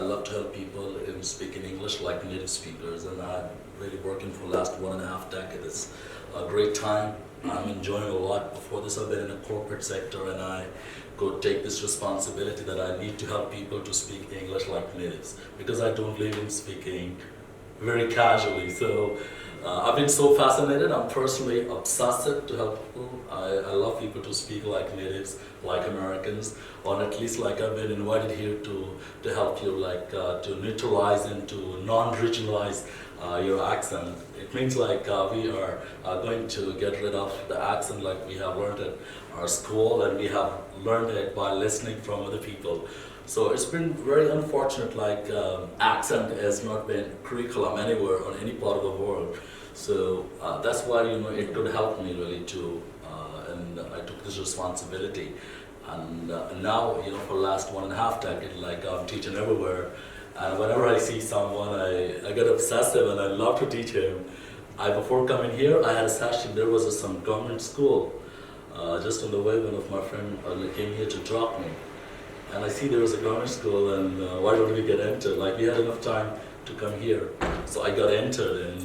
love to help people in speaking English like native speakers, and I'm really working for the last 1.5 decades. It's a great time. I'm enjoying a lot. Before this, I've been in the corporate sector, and I go take this responsibility that I need to help people to speak English like natives, because I don't live in speaking very casually. So I've been so fascinated. I'm personally obsessive to help people. I love people to speak like natives, like Americans, or at least like I've been invited here to help you, like to neutralize and to non-regionalize your accent. It means like we are going to get rid of the accent like we have learned at our school, and we have learned it by listening from other people. So it's been very unfortunate, like accent has not been curriculum anywhere on any part of the world. So that's why, it could help me really to, and I took this responsibility. And now, for the last 1.5 decades, like I'm teaching everywhere. And whenever I see someone, I get obsessive and I love to teach him. Before coming here, I had a session. There was some government school just on the way. One of my friends came here to drop me. And I see there was a government school, and why don't we get entered? Like, we had enough time to come here. So I got entered, and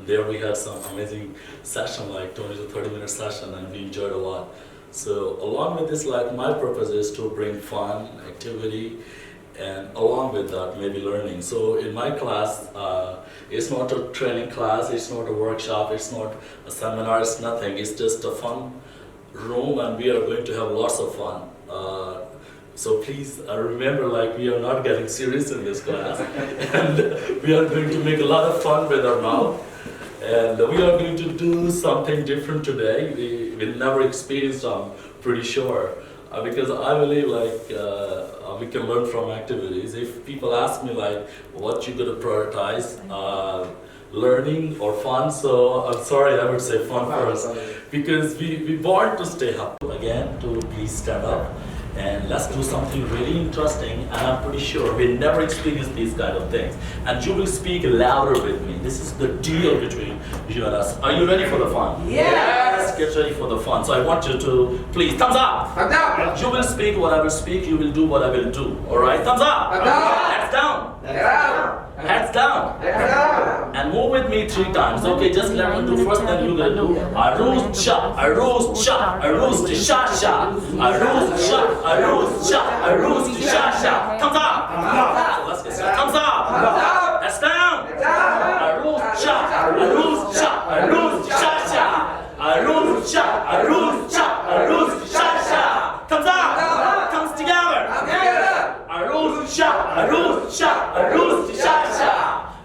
there we had some amazing session, like 20 to 30 minute session, and we enjoyed a lot. So along with this, like, my purpose is to bring fun, activity, and along with that, maybe learning. So in my class, it's not a training class, it's not a workshop, it's not a seminar, it's nothing. It's just a fun room, and we are going to have lots of fun. So please remember, like, we are not getting serious in this class, and we are going to make a lot of fun with our mouth. And we are going to do something different today. We never experienced, I'm pretty sure. Because I believe, like, we can learn from activities. If people ask me, like, what you gonna prioritize, learning or fun, so I'm sorry, I would say fun first. Because we want to stay up. Again, to please stand up. And let's do something really interesting, and I'm pretty sure we never experienced these kind of things. And you will speak louder with me. This is the deal between you and us. Are you ready for the fun? Yes! Let's get ready for the fun. So I want you to, please, thumbs up! Thumbs up! You will speak what I will speak, you will do what I will do. Alright, thumbs up! Thumbs up! Hands down! Hands down! Hands down! Hands down! And move with me 3 times. Okay, just let me do first, then you're gonna do Aruz cha, Aruz cha, Aruz cha cha, Aruz cha, Aruz cha, Aruz cha cha. Thumbs up! So let's get started. Thumbs up! That's down! Aruz cha, Aruz cha, Aruz cha cha, Aruz cha, Aruz cha, Aruz cha cha. Thumbs up! Thumbs together! Aruz cha, Aruz cha, Aruz cha cha.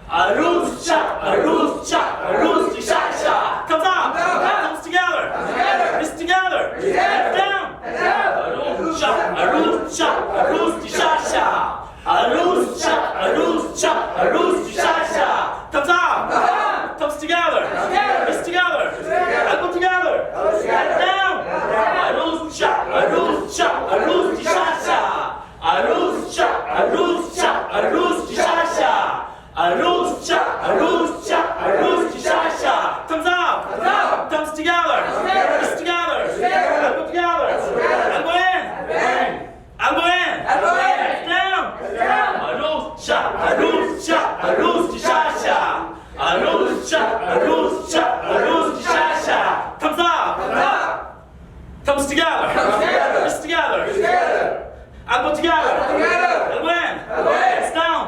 Aruz cha, Aruz cha, Aruz cha cha. Thumbs up! Thumbs together! Wrists together! Head down! Aruz cha, Aruz cha, Aruz cha cha. Aruz cha, Aruz cha, Aruz cha cha. Thumbs up! Thumbs together! Wrists together! Elbow together! Head down! Aruz cha, Aruz cha, Aruz cha cha. Aruz cha, Aruz cha, Aruz cha cha. Aruz cha, Aruz cha, Aruz cha cha. Thumbs up! Thumbs together! Wrists together! Elbow together! Elbow in! Elbow in! Head down! Aruz cha, Aruz cha, Aruz cha cha. Aruz cha, Aruz cha, Aruz cha cha. Thumbs up! Thumbs together! Wrists together! Elbow together! Elbow in! Hands down!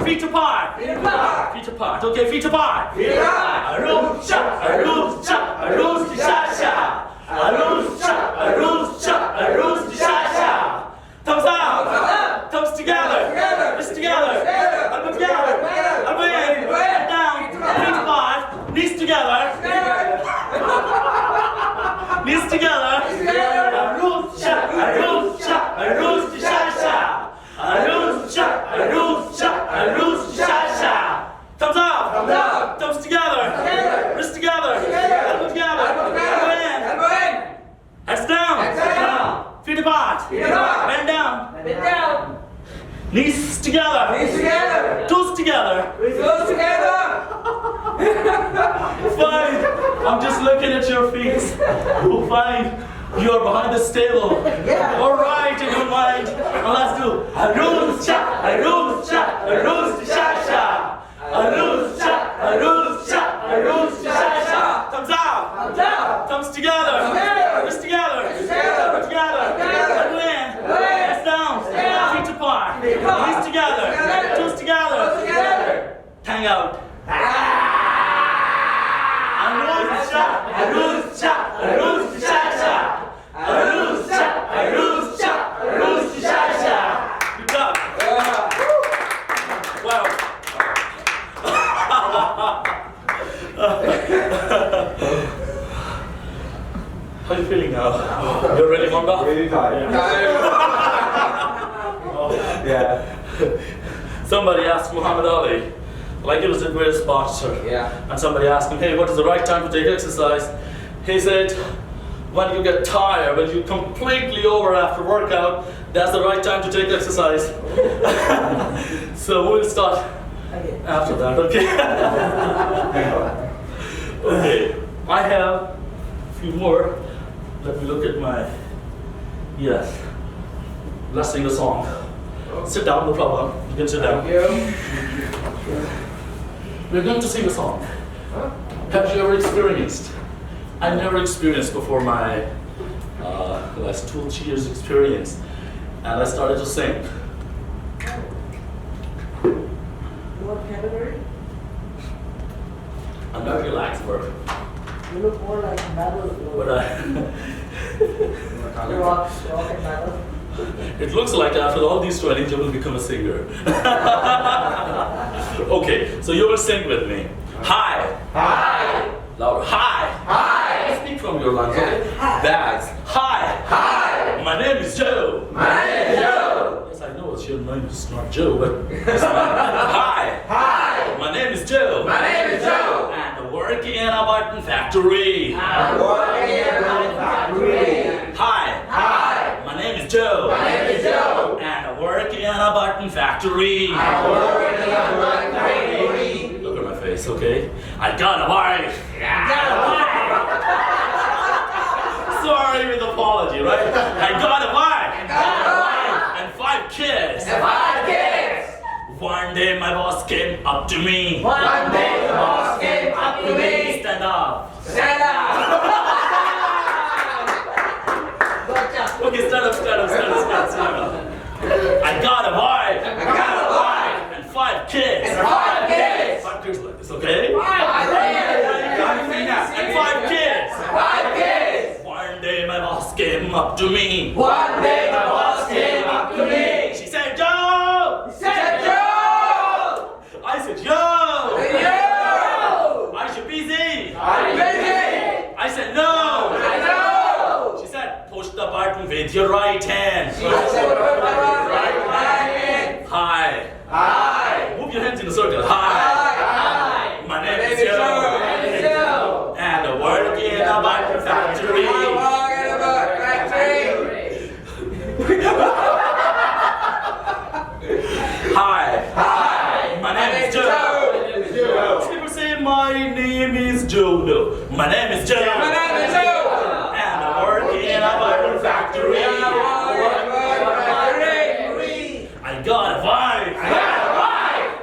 Feet apart! Feet apart! Okay, feet apart! Aruz cha, Aruz cha, Aruz cha cha. Aruz cha, Aruz cha, Aruz cha cha. Thumbs up! Thumbs together! Wrists together! Elbow together! Elbow in! Head down! Feet apart! Knees together! Knees together! Aruz cha, Aruz cha, Aruz cha cha. Aruz cha, Aruz cha, Aruz cha cha. Thumbs up! Thumbs together! Wrists together! Elbow together! Elbow in! Heads down! Feet apart! Bend down! Knees together! Toes together! Fine! I'm just looking at your face. Fine! You are behind the table. Alright, in your mind. Now let's do Aruz cha, a rooster, a rooster, sha-sha. A rooster, a rooster, a rooster, sha-sha. Thumbs up. Thumbs up. Thumbs together. Together. Wrists together. Together. Together. Together. Land. Land. Hands down. Down. Feet apart. Feet apart. Knees together. Together. Toes together. Together. Hang out. Good job. Wow. How are you feeling now? You're ready, Monda? Really tired. Yeah. Somebody asked Muhammad Ali, like he was the greatest boxer. Yeah. And somebody asked him, hey, what is the right time to take exercise? He said, when you get tired, when you're completely over after workout, that's the right time to take exercise. So we'll start after that, okay? Okay, I have a few more. Let me look at my, yes. Let's sing a song. Sit down, no problem. You can sit down. We're going to sing a song. Have you ever experienced? I never experienced before my last 2 years experience, and I started to sing. What category? I'm not relaxed, bro. You look more like metal. But rock and metal. it looks like after all these trainings, you will become a singer. Okay, so you will sing with me. Hi. Hi. Louder. Hi. Hi. Speak from your lungs, okay? Bags. Hi. Hi. My name is Joe. My name is Joe. Yes, I know it's your name is not Joe, but it's hi. Hi. My name is Joe. My name is Joe. And I work in a button factory. I work in a factory. Hi. Hi. My name is Joe. My name is Joe. And I work in a button factory. I work in a factory. Look at my face, okay? I got a wife. Sorry with apology, right? I got a wife. And 5 kids. And 5 kids. One day my boss came up to me. One day the boss came up to me. Stand up. Stand up. Okay, stand up. I got a wife. I got a wife. And 5 kids. And 5 kids. 5 kids like this, okay? 5 kids. And 5 kids. 5 kids. One day my boss came up to me. One day the boss came up to me. She said, Joe! He said, Joe! I said, Yo! Yo! Are you busy? Are you busy? I said, No! I know! She said, push the button with your right hand. She said, put the right hand. Hi. Hi. Move your hands in a circle. Hi. Hi. My name is My Joe. name is Joe. And I work in a button factory. I work in a button factory. Hi. Hi. My name is Joe. People say my name is Joe. No. My name is Joe. My name is Joe. And I work in a button factory. I got a wife.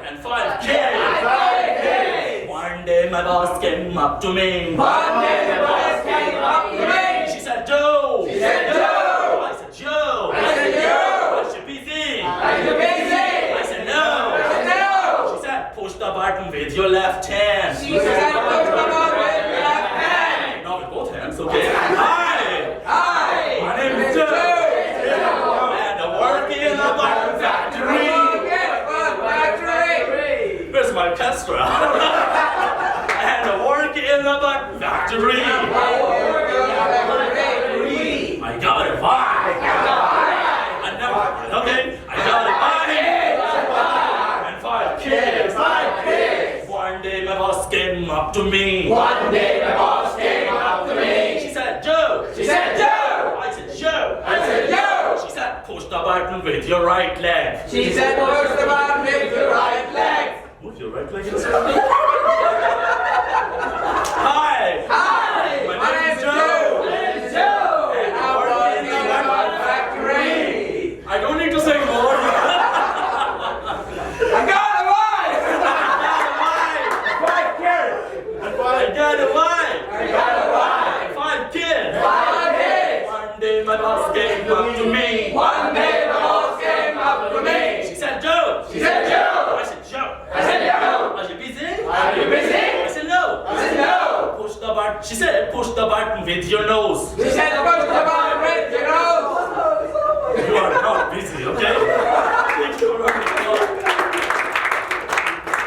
And 5 kids. One day my boss came up to me. One day the boss came up to me. She said, Joe. She said, Joe. I said, Joe. I said, Joe. Are you busy? Are you busy? I said, no. I said, no. She said, push the button with your left hand. She said, push the button with your left hand. Not with both hands, okay? Hi. Hi. My name is Joe. And I work in a button factory. Where's my orchestra? And I work in a button factory. I got a wife. I never, okay? I got a wife. And 5 kids. 5 kids. One day my boss came up to me. One day the boss came up to me. She said, Joe. She said, Joe. I said, Joe. I said, Joe. She said, push the button with your right leg. She said, push the button with your right leg. Move your right leg. Hi. Hi. My My name name is is Joe. Joe. And I work in a button factory. I don't need to say more. with your nose. We said push the button with your nose. You are not busy, okay? Thank you for running.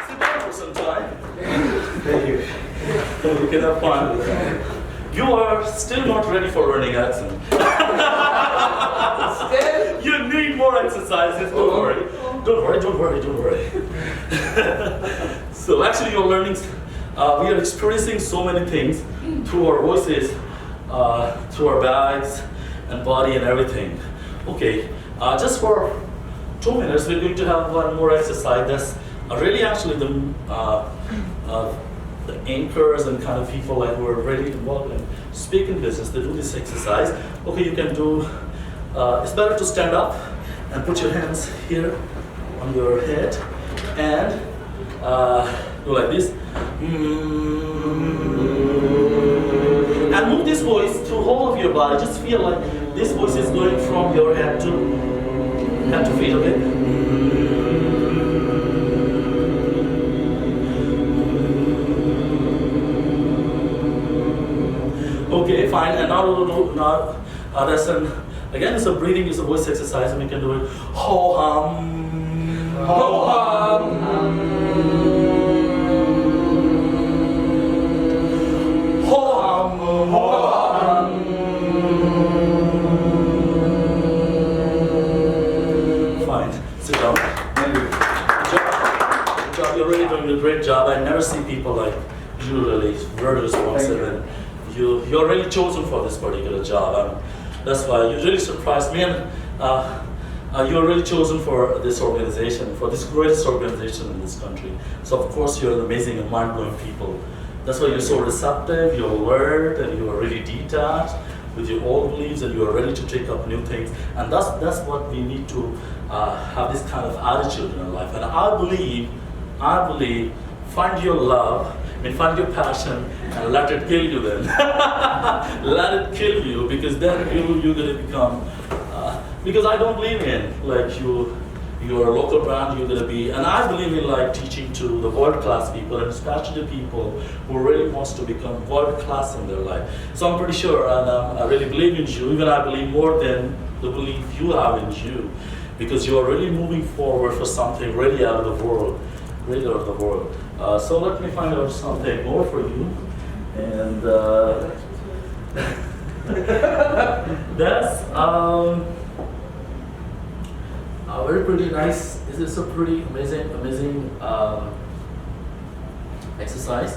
Sit down for some time. Thank you. You can have fun. You are still not ready for learning accent. Still? You need more exercises. Don't worry. Don't worry. Don't worry. Don't worry. So actually, you're learning. We are experiencing so many things through our voices, through our bags and body and everything. Okay. Just for 2 minutes, we're going to have one more exercise. That's really actually the anchors and kind of people like who are really involved in speaking business. They do this exercise. Okay, you can do. It's better to stand up and put your hands here on your head and do like this. And move this voice through whole of your body. Just feel like this voice is going from your head to feet. Okay. Okay, fine. And now that's again, it's a breathing, it's a voice exercise, and we can do it. Ho hum. Ho hum. Ho hum. Ho hum. Fine. Sit down. Thank you. Good job. You're really doing a great job. I never see people like you really very responsive, and you're really chosen for this particular job. That's why you really surprised me, and you're really chosen for this organization, for this greatest organization in this country. So of course you're amazing and mind-blowing people. That's why you're so receptive, you're alert, and you are really detached with your old beliefs, and you are ready to take up new things. And that's what we need to have, this kind of attitude in our life. And I believe, find your love, find your passion and let it kill you then. Let it kill you, because then you're going to become, because I don't believe in like you're a local brand, you're going to be, and I believe in like teaching to the world-class people, and especially the people who really wants to become world-class in their life. So I'm pretty sure, and I really believe in you, even I believe more than the belief you have in you, because you are really moving forward for something really out of the world, really out of the world. So let me find out something more for you, and that's very pretty nice. This is a pretty amazing exercise.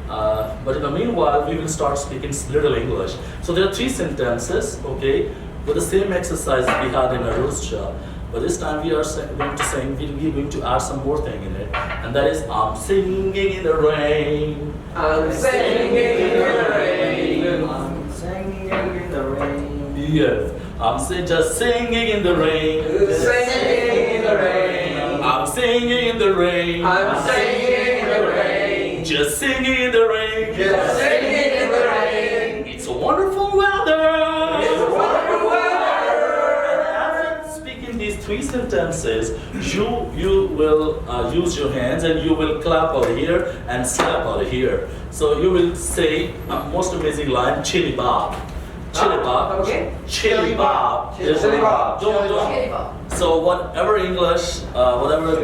But in the meanwhile, we will start speaking little English. So there are 3 sentences, okay, with the same exercise we had in a roost job. But this time we are going to sing, we're going to add some more thing in it. And that is, I'm singing in the rain. I'm singing in the rain. I'm singing in the rain. Yes, I'm just singing in the rain. Singing in the rain. I'm singing in the rain. I'm singing in the rain. Just singing in the rain. Just singing in the rain. It's a wonderful weather. It's a wonderful weather. After speaking these 3 sentences, you will use your hands and you will clap out here and slap out here. So you will say a most amazing line, chili bob. Chili bob. Okay. Chili bob. Chili bob. Don't. So whatever English, whatever.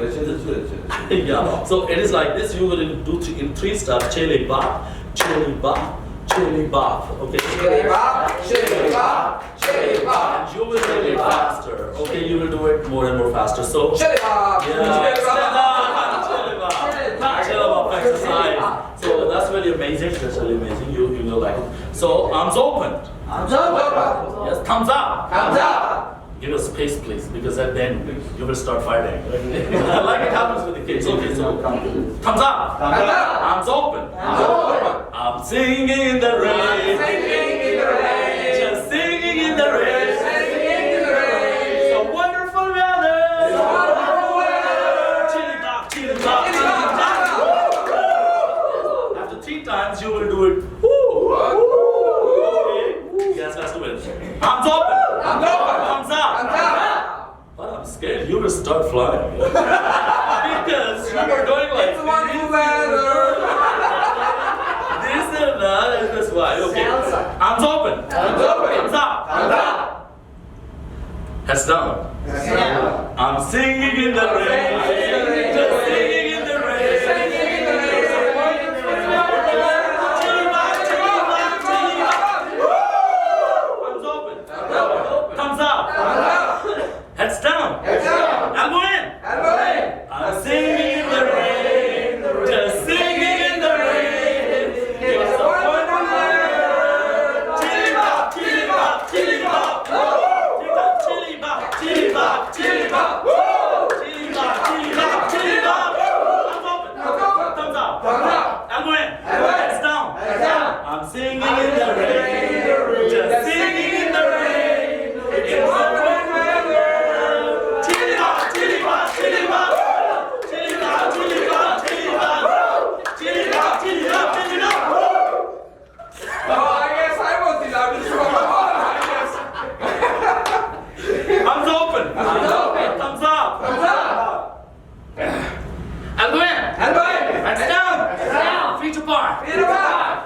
Yeah. So it is like this. You will do in 3 steps. Chili bob, chili bob, chili bob. Okay. Chili bob, chili bob, chili bob. You will do it faster. Okay. You will do it more and more faster. So. Chili bob, Yeah. chili bob. Chili bob exercise. So that's really amazing. That's really amazing. You will like it. So arms open. Thumbs up. Yes. Thumbs up. Thumbs up. Give us space, please, because then you will start fighting. Like it happens with the kids. Okay, so thumbs up. Thumbs up. Arms open. Thumbs open. I'm singing in the rain. Singing in the rain. Just singing in the rain. Singing in the rain. It's a wonderful weather. It's a wonderful weather. Chili bop, chili bop, Chili chili bop, bop. After 3 times, you will do it. Woo. Okay. Yes, let's do it. Arms open. Thumbs open. Thumbs up. Thumbs up. But I'm scared you will start flying. Because you were going like It's a wonderful weather. this and that, and that's why. Okay. Salsa. Arms Hands open. Thumbs up. Hands up. Heads down. Hands down. I'm singing in the rain. Just singing in the rain. Singing in the rain. Chili bop, chili bop, chili bop. Hands open. Thumbs up. Hands up. Heads down. Hands down. Elbow in. Elbow in. I'm singing in the rain. Just singing in the rain. It's a wonderful world. Chili bop, chili bop, chili bop. Chili bop, chili bop, chili bop. Chili bop, chili bop, chili bop. Thumbs open. Thumbs up. Thumbs up. Elbow in. Elbow in. Heads down. Hands down. I'm singing in the rain. Just singing in the rain. It's a wonderful world. Chili bop, chili bop, chili bop. Chili bop, chili bop, chili bop. Chili bop, chili bop, chili bop. Oh, I guess I was the loudest one of all, I guess. Arms open. Hands open. Thumbs up. Thumbs up. Elbow in. Elbow in. Hands down. Hands down. Feet apart. Feet apart.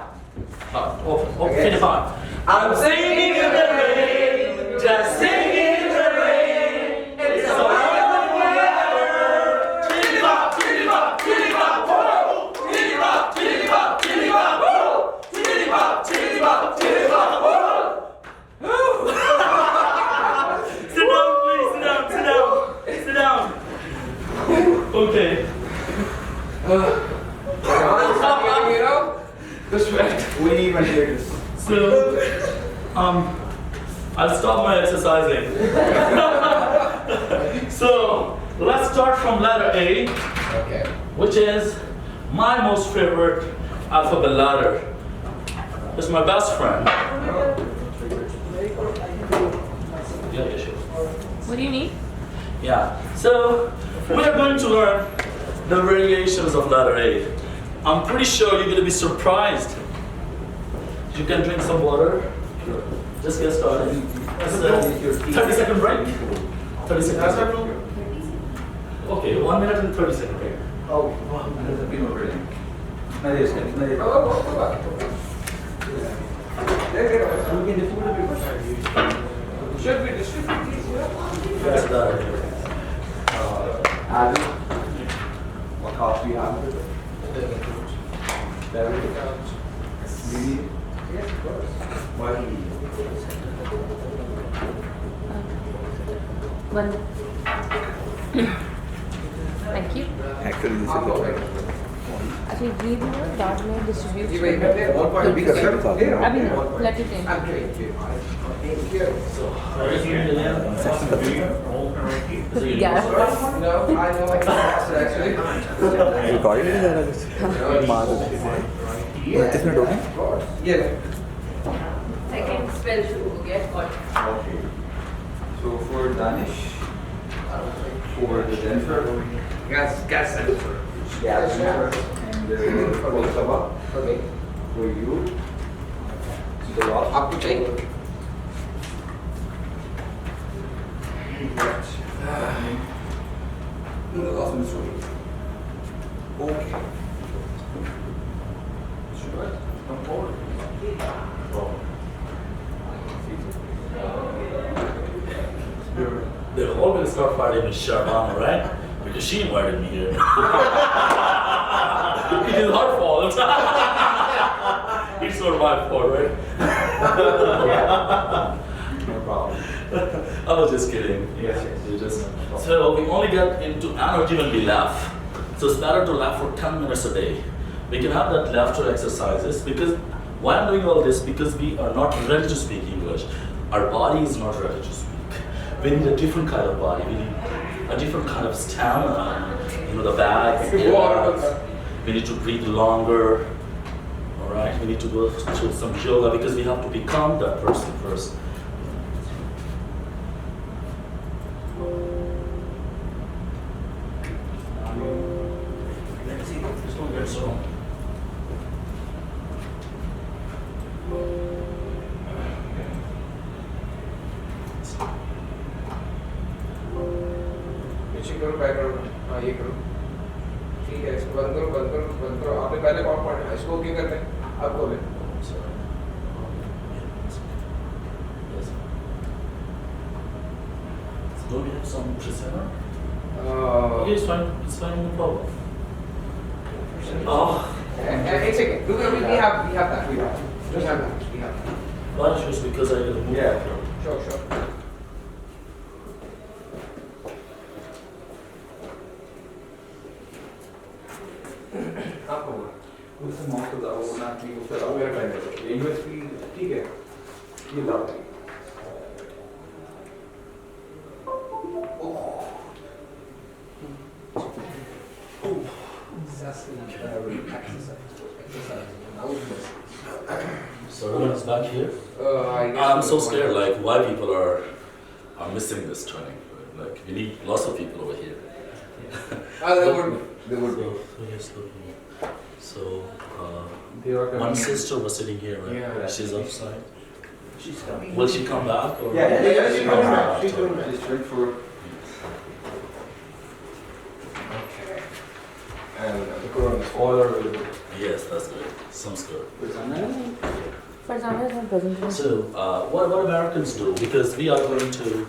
Open. Feet apart. I'm singing in the rain. Just singing in the rain. It's a wonderful world. Chili bop, chili bop, chili bop. Chili bop, chili bop, chili bop. Chili bop, chili bop, chili bop. Sit down, please. Sit down. Sit down. Sit down. Okay. You know? The sweat. We need my shakers. So, I'll stop my exercising. So, let's start from letter A, Okay. which is my most favorite alphabet letter. It's my best friend. Yeah, sure. What do you need? Yeah. So, we are going to learn the variations of letter A. I'm pretty sure you're going to be surprised. You can drink some water. Just get started. It's a 30-second break. 30 seconds. Okay, 1 minute and 30 second break. Oh, there's a peanut butter. Nice. Should we distribute these here? That's that. Add what coffee you have? Beverage? Maybe? Yes, of course. Why do you need One. Thank you. Actually, this हाँ, is हो the गया। अच्छा ये भी ना बाद में distribute जी भाई, मैं 1.2 कर सकता हूँ। अभी let it in I'm doing it. Thank you. Yeah. No, I know my class actually. Recording नहीं जा रहा कुछ मार दो 29 मिनट हो गए Of course. Yeah. Second spell शुरू हो गया और Okay. So for Danish, for the dancer, Gas sensor. and for Saba, Okay. for you, the last. Up to take. No, the last one is right. Okay. Should I come forward? They're all going to start fighting with Sharmana, right? Because she invited me here. It is her fault. It's not my fault, right? No problem. I was just kidding. Yes. You just. So we only get into energy when we laugh. So it's better to laugh for 10 minutes a day. We can have that laughter exercises because why I'm doing all this because we are not ready to speak English. Our body is not ready to speak. We need a different kind of body. We need a different kind of stamina. You know, the bags. We need to breathe longer. All right. We need to go through some yoga because we have to become that person first. Let's see. This one gets wrong. पीछे करो background हाँ ये करो ठीक है इसको बंद करो आपने पहले कौन पढ़ा इसको ओके करते हैं अब बोले some presenter? Uh, Okay, it's fine. It's fine, no problem. Oh, it's okay. We have that. We have that. why just because I gotta move. Yeah, sure. आप होगा उससे माउस को जाओ ना कि उससे जाओ मेरा टाइम है ये यूएसबी ठीक है ये लाओ So everyone's back here. I guess I'm so scared. Like, why people are missing this training? Like, we need lots of people over here. They would be. So, yes, so They are coming one in. sister was sitting here, right? Yeah. She's outside. She's coming. Will she come back? Or Yeah, she's coming back. She's She's wait for. Okay. And the Quran is all are available. Yes, that's good. Sounds good. For example, it's not present. So, what Americans do, because we are going to,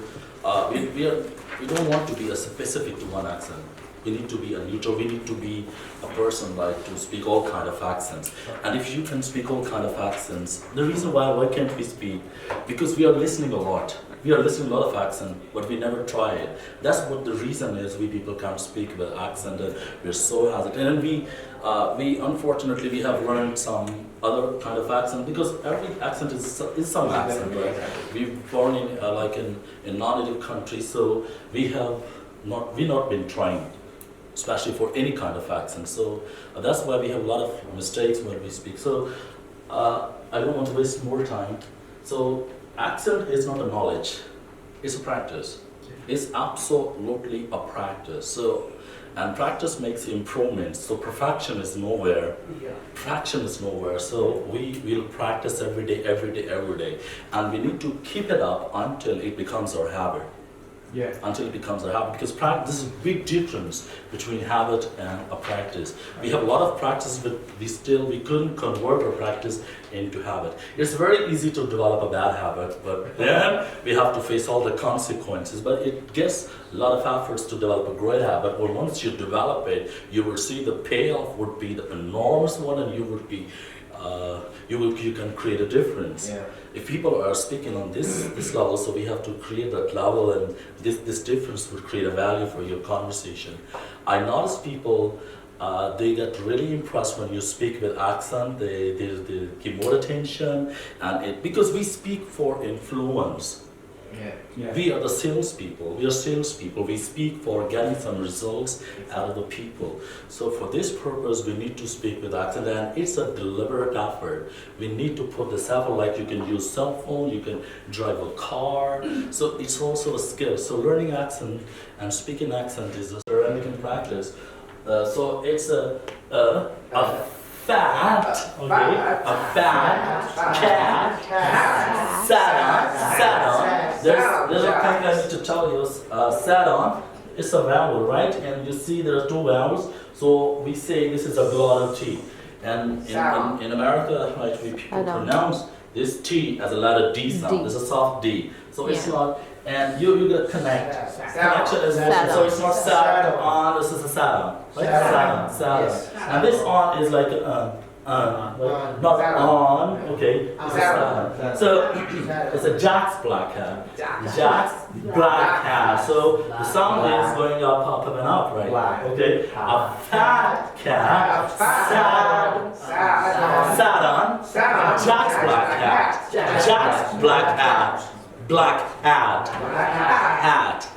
we don't want to be a specific to one accent. We need to be a neutral. We need to be a person like to speak all kind of accents. And if you can speak all kind of accents, the reason why can't we speak? Because we are listening a lot. We are listening a lot of accent, but we never try it. That's what the reason is. We people can't speak with accent. And we're so hesitant. And we unfortunately we have learned some other kind of accent because every accent is some accent, right? We've born in like in non-native countries, so we not been trying, especially for any kind of accent. So that's why we have a lot of mistakes when we speak. So I don't want to waste more time. So accent is not a knowledge, it's a practice. It's absolutely a practice. So, and practice makes improvements. So perfection is nowhere. Perfection is nowhere. So we will practice every day. And we need to keep it up until it becomes our habit. Yeah. Until it becomes a habit, because this is a big difference between habit and a practice. We have a lot of practice, but we couldn't convert our practice into habit. It's very easy to develop a bad habit, but then we have to face all the consequences. But it gets a lot of efforts to develop a great habit. But once you develop it, you will see the payoff would be the enormous one, and you would be you can create a difference. Yeah. If people are speaking on this level, so we have to create that level, and this difference would create a value for your conversation. I notice people, they get really impressed when you speak with accent. They give more attention, and because we speak for influence. Yeah. We are the salespeople. We are salespeople. We speak for getting some results out of the people. So for this purpose, we need to speak with accent, and it's a deliberate effort. We need to put this effort, like you can use cell phone, you can drive a car. So it's also a skill. So learning accent and speaking accent is a ceramic practice. So it's a fat, okay, a fat cat sat on. There's a thing I need to tell you. Sat on, it's a vowel, right? And you see there's two vowels. So we say this is a glottal T. And in America, right, we people pronounce this T as a letter D sound. It's a soft D. So it's not, and you get connect. Connection is motion. So it's not sat on, this is a sat on. Right? Sat on. And this on is like right? Not on, okay. So it's a Jack's black hat. Jack's black hat. So the sound is going up and up, right? Okay. A fat cat sat on Jack's black hat. Jack's black hat. Black hat.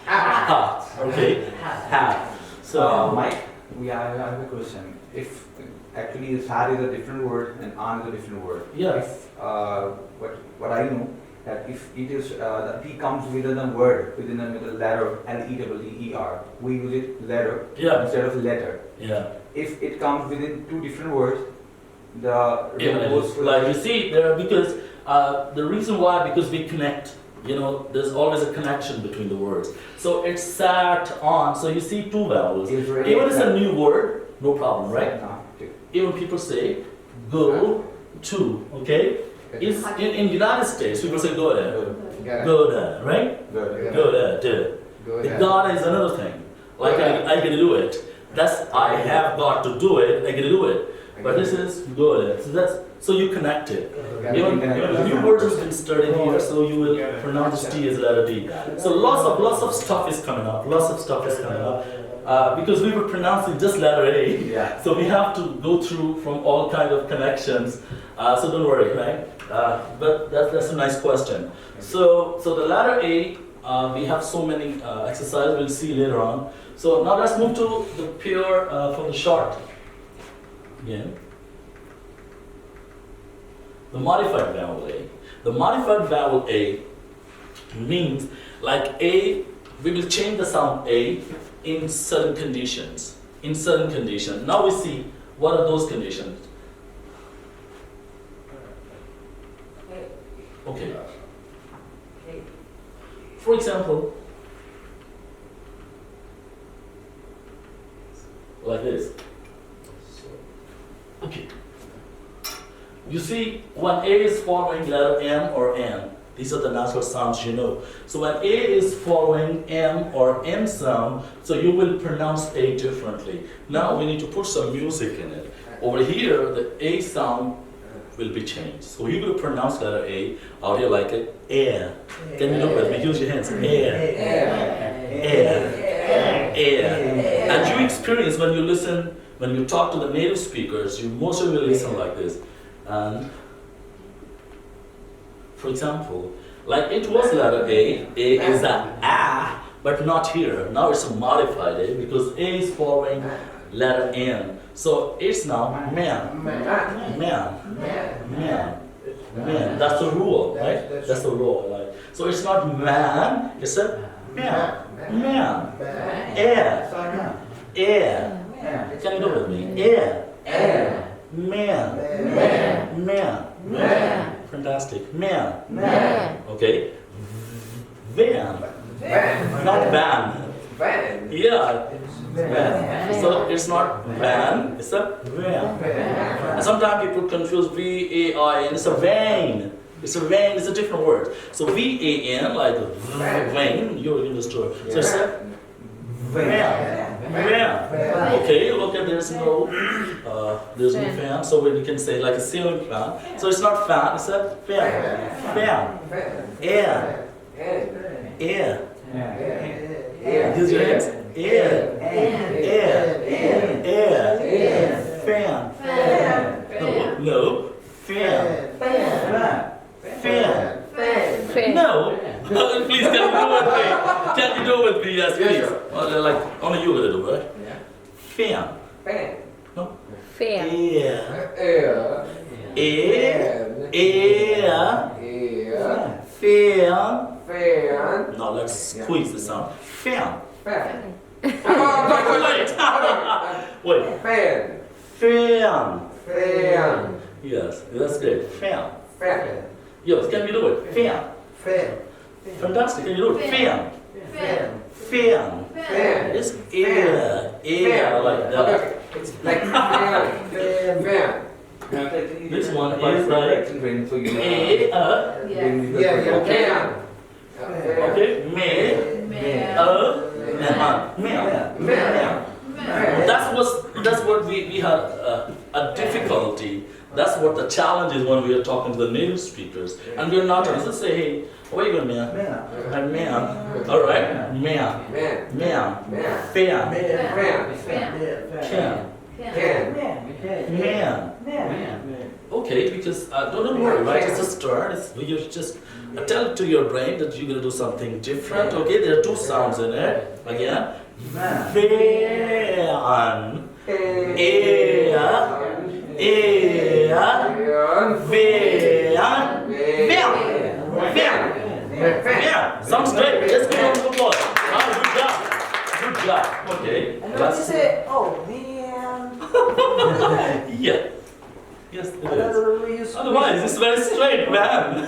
Hat. Okay. Hat. So Mike, I have a question. If actually sad is a different word and an is a different word. Yeah. If what I know that if it is the P comes within a word within the letter L-E-T-T-E-R, we use it letter instead of letter. yeah. If it comes within two different words, the goes for Like you see there, because the reason why, because we connect. You know, there's always a connection between the words. So it's sat on. So you see two vowels. Even if it's a new word, no problem, right? Even people say go to, okay? In United States, people say go there. Go there, right? Go there, do. Go The ahead. got is another thing. Like I get to do it. That's I have got to do it. I get to do it. But this is good. So you connect it. Even new words has been studied here, so you will pronounce T as letter D. So lots of stuff is coming up. Lots of stuff is coming up. Because we were pronouncing just letter A, Yeah. so we have to go through from all kind of connections. So don't worry, right? But that's a nice question. So the letter A, we have so many exercises we'll see later on. So now let's move to the pure from the short. Again, the modified vowel A. The modified vowel A means like A. We will change the sound A in certain conditions. In certain conditions. Now we see what are those conditions. Okay. For example, like this. Okay. You see, when A is following letter M or N, these are the natural sounds you know. So when A is following M or N sound, so you will pronounce A differently. Now we need to put some music in it. Over here, the A sound will be changed. So you will pronounce letter A out here like it, air. Can you look at me? Use your hands. Air. Air. Air. And you experience when you listen, when you talk to the native speakers, you mostly will listen like this. And for example, like it was letter A is a, but not here. Now it's a modified A because A is following letter N. So it's now man. That's the rule, right? That's the rule. Like, so it's not man, it's a man. Air. Can you do it with me? Air. Man. Fantastic. Man. Okay. Van. Not van. Yeah. Van. So it's not van, it's a van. And sometimes people confuse V-A-I-N, it's a vein. It's a vein, it's a different word. So V-A-N, like vein, you're in the store. So it's a van. Okay, look at there's no fan, so when you can say like a ceiling fan. So it's not fan, it's a fan. Air. Use your hands. Air. Fan. No. Fan. No. Please, can you do it with me? Can you do it with me? Yes, please. Like, only you gonna do it. Fan. No. Fair. Fan. Now let's squeeze the sound. Fan. Wait. Fan. Yes, that's good. Fan. Yes, can you do it? Fan. Fantastic, can you do it? Fan. It's air like that. It's like fan. This one is like air. Okay, that's what we had a difficulty. That's what the challenge is when we are talking to the native speakers. And we're not trying to say, hey, where you going, man? Man. All right, man. Fan. Man. Okay, because don't worry, right? It's a start. You just tell to your brain that you're gonna do something different. Okay, there are two sounds in it. Again, fan. Yeah, sounds great. Let's give them an applause. Good job. Okay. And then you say, oh, man. Yeah. Yes, it I don't is. know where you speak. Otherwise, it's very straight, man.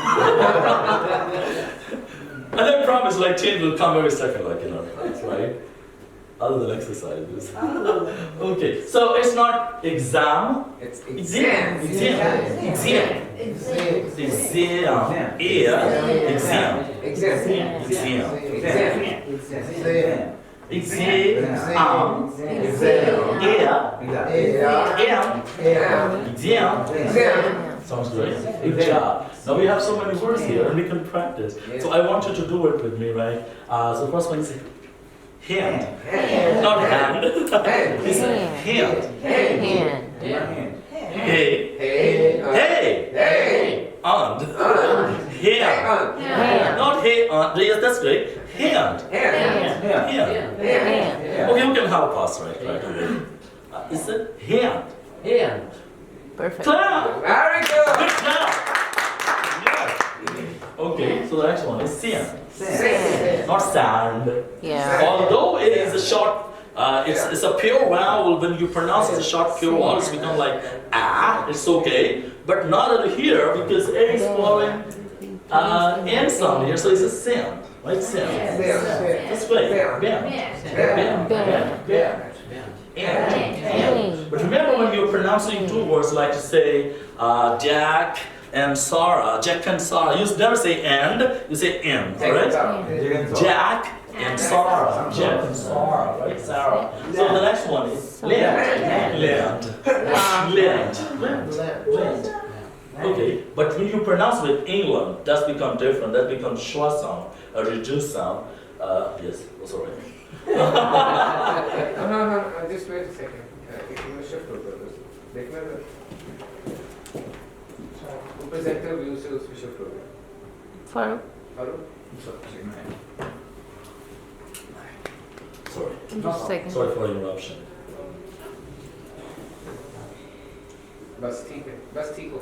And I promise, like, change will come every second, like, that's right. other than exercises. Okay, so it's not exam. It's Exam. exam. Exam. Exam. Exam. Exam. Exam. Exam. Exam. Exam. Sounds great. Good job. Now we have so many words here and we can practice. So I want you to do it with me, right? So the first one is hand. Not hand. It's hand. Hand. Hey. Hey. And. Hand. Not hey and. Yes, that's great. Hand. Hand. Okay, you can help us, right? Is it hand? Perfect. Clap. Very good. Good job. Yes. Okay, so the next one is sand. Not sand. Yeah. Although it is a short, it's a pure vowel. When you pronounce it as a short pure vowel, it's become like ah. It's okay, but not over here because a is following n sound here, so it's a sound, right? Sound. That's great. Bam. But remember when you're pronouncing two words, like to say Jack and Sarah, Jack and Sarah, you never say and, you say and, right? Jack and Sarah, Jack and Sarah, right? Sarah. So the next one is land. Okay, but when you pronounce with England, that's become different. That becomes short sound, a reduced sound. Yes, sorry. No, just wait a second. You shift होता है देखना है ऊपर centre view से उसमें shift हो गया For hello Sorry. just a second. Sorry for interruption. बस ठीक है बस ठीक हो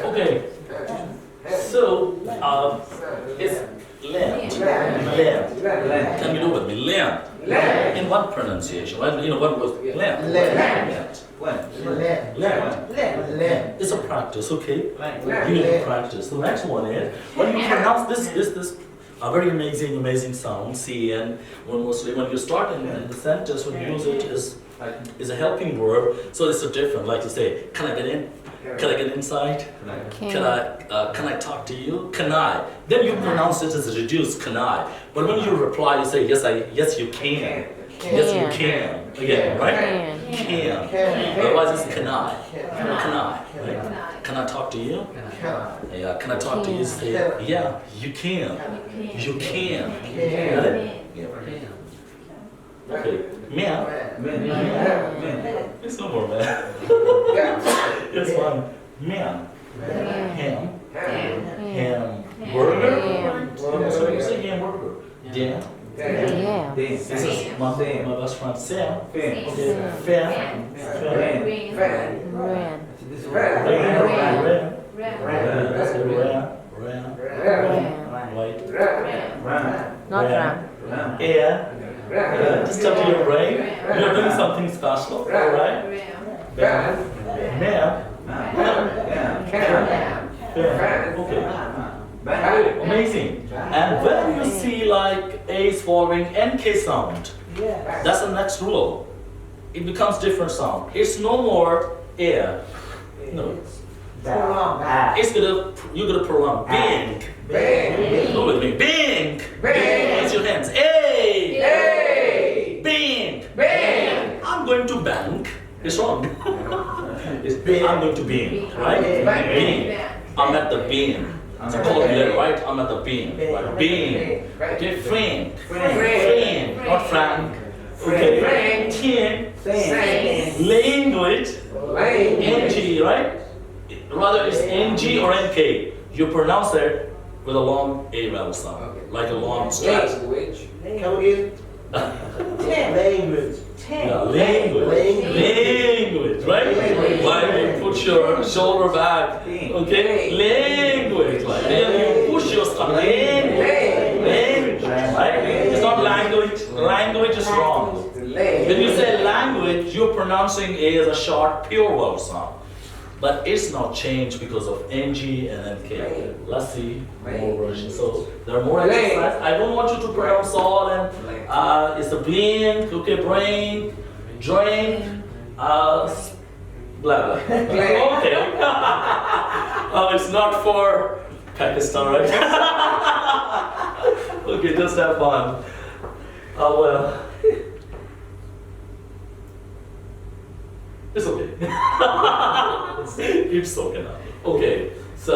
Okay, so it's land. Can you do with me? Land. In what pronunciation? You know what was land? Land. It's a practice, okay? You need to practice. The next one is when you pronounce this a very amazing sound. See, and when you start in the sentence, when you use it is a helping verb. So it's a different. Like you say, can I get in? Can I get inside? Can I talk to you? Can I? Then you pronounce it as reduced. Can I? But when you reply, you say yes you can. Yes you can. Again, right? Can. Otherwise it's can I? Can I? Right? Can I talk to you? Yeah. Can I talk to you? Say yeah. You can. You can. Right? Yeah. Okay. Man. It's no more man. It's one. Man. Ham. Hamburger. So you say hamburger. Dan. Yeah. This is my best friend Sam. Okay. Fan. Ran. White. Not ram. Air. Just tap to your brain. You're doing something special, alright? Man. Okay. Amazing. And when you see like A's following NK sound, that's the next rule. It becomes different sound. It's no more air. No. It's you're gonna pronounce bing. Go with me. Bing. Raise your hands. Hey. Bing. I'm going to bank. It's wrong. It's bing. I'm going to bean. Right? Bean. I'm at the bean. It's a cold letter, right? I'm at the bean. Right? Bean. Okay, Frank. Not Frank. Okay. Tin. Language. NG, right? Rather it's NG or NK. You pronounce it with a long A vowel sound. Like a long stretch. Language. Yeah, language, right? Like you put your shoulder back, okay? Language, like then you push your stomach. Language, right? It's not language. Language is wrong. When you say language, you're pronouncing A as a short, pure vowel sound. but it's not changed because of NG and MK. Let's see more versions. So there are more exercises. I don't want you to pronounce all and it's the blink, okay, brain, drain, blah blah. Okay. It's not for Pakistan, right? Okay, just have fun. Well. It's okay. It's okay now. Okay, so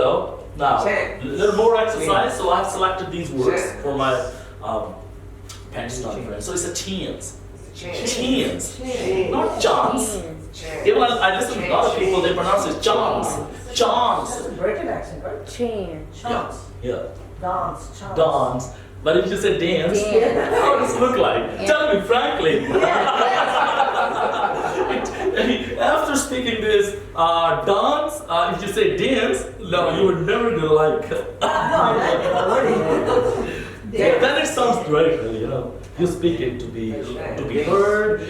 now a little more exercise. So I've selected these words for my Pakistani friends. So it's a teens, not Johns. Even I listen to a lot of people, they pronounce it Johns. That's a Britain accent, right? Change. Chance. Yeah. Dance. Chance. Dance. But if you say dance, how does it look like? Tell me frankly. After speaking this dance, if you say dance, no, you would never gonna like. No, I like it already. Then it sounds great, really, you know. You speak it to be heard,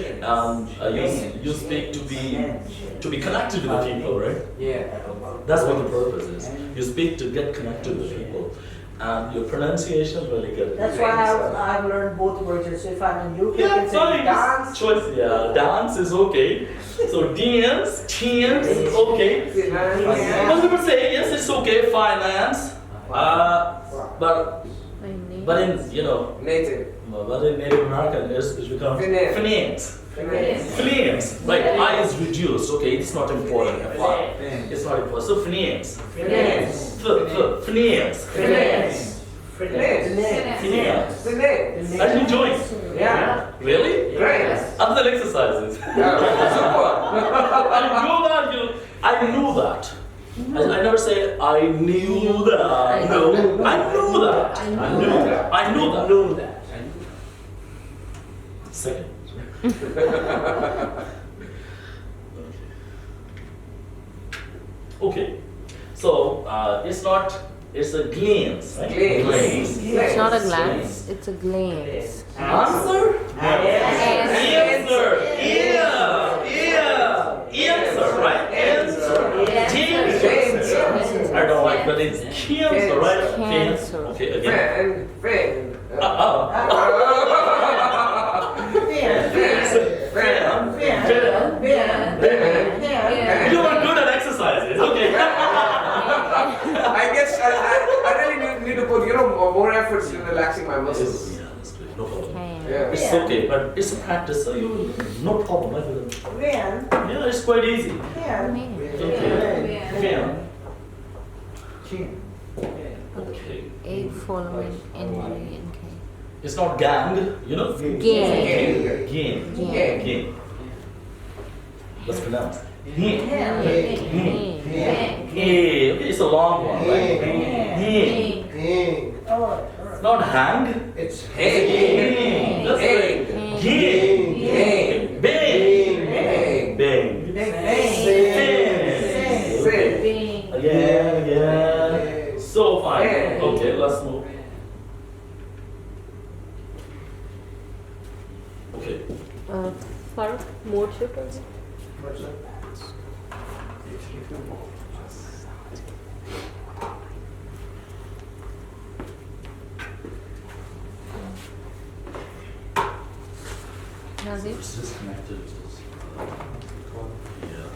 you speak to be connected with the people, right? Yeah. That's what the purpose is. You speak to get connected with people. And your pronunciation is really good. That's why I've learned both versions. So if I'm in UK, I Yeah, can say fine. dance. Choice. Yeah, dance is okay. So dance, teens, okay. Most people say yes, it's okay. Finance, but in Native. but in Native American it's become Finance. finance. Like I is reduced. Okay, it's not important. It's not important. So finance. Finance. Finance. Finance. Are you enjoying? Yeah. Really? Great. Other exercises. Super. I knew that. I never say I knew that. No, I knew that. I knew that. Second. Okay. So it's a glance, right? Glance. It's not a glance, it's a glance. Answer? Answer. Answer, right? Answer. I don't like, but it's cancer, right? Cancer. Okay, again. Fan. You are good at exercises. Okay. I guess I really need to put more efforts in relaxing my muscles. Yeah, that's good. No problem. Yeah. It's okay, but it's a practice, so you no problem. Yeah, it's quite easy. Okay. Okay. A following NG and K. It's not gang, you know? Game. Game. Let's pronounce. Okay, it's a long one, right? It's not hang. It's Hey. That's right. Game. Bang. Bang. Again. So fine. Okay, let's move. Okay. Farooq, more shift or Nazir? It's disconnected. Yeah.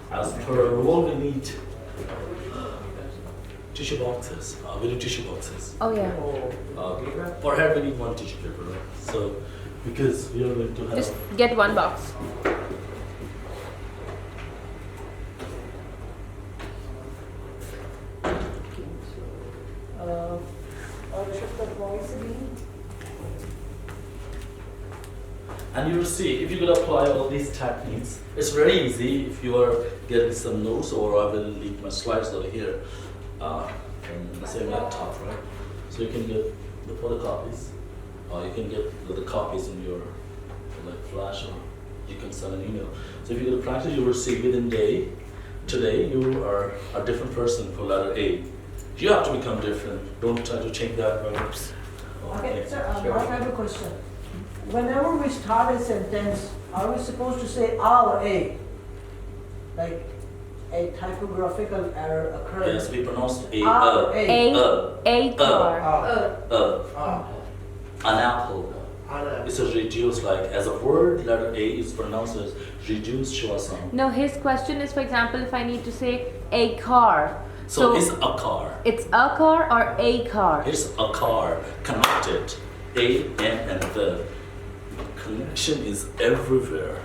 As per rule, we need tissue boxes. We need tissue boxes. Oh yeah. For hair, we need one tissue paper, right? So, because we are going to have. Just get one box. Or should the voice be? And you will see if you could apply all these techniques. It's very easy if you are getting some notes, or I will leave my slides over here on the same laptop, right? So you can get the photocopies, or you can get the copies in your like flash, or you can send an email. So if you go to practice, you will see within day. Today you are a different person for letter A. You have to become different. Don't try to change that verbs. Okay, sir, I have a question. Whenever we start a sentence, are we supposed to say A or A? Like a typographical error occurs. Yes, we pronounce A. A car. An apple. It's a reduced, like as a word, letter A is pronounced as reduced schwa sound. No, his question is, for example, if I need to say a car. So it's a car. It's a car or a car? It's a car connected. A, N, and the connection is everywhere.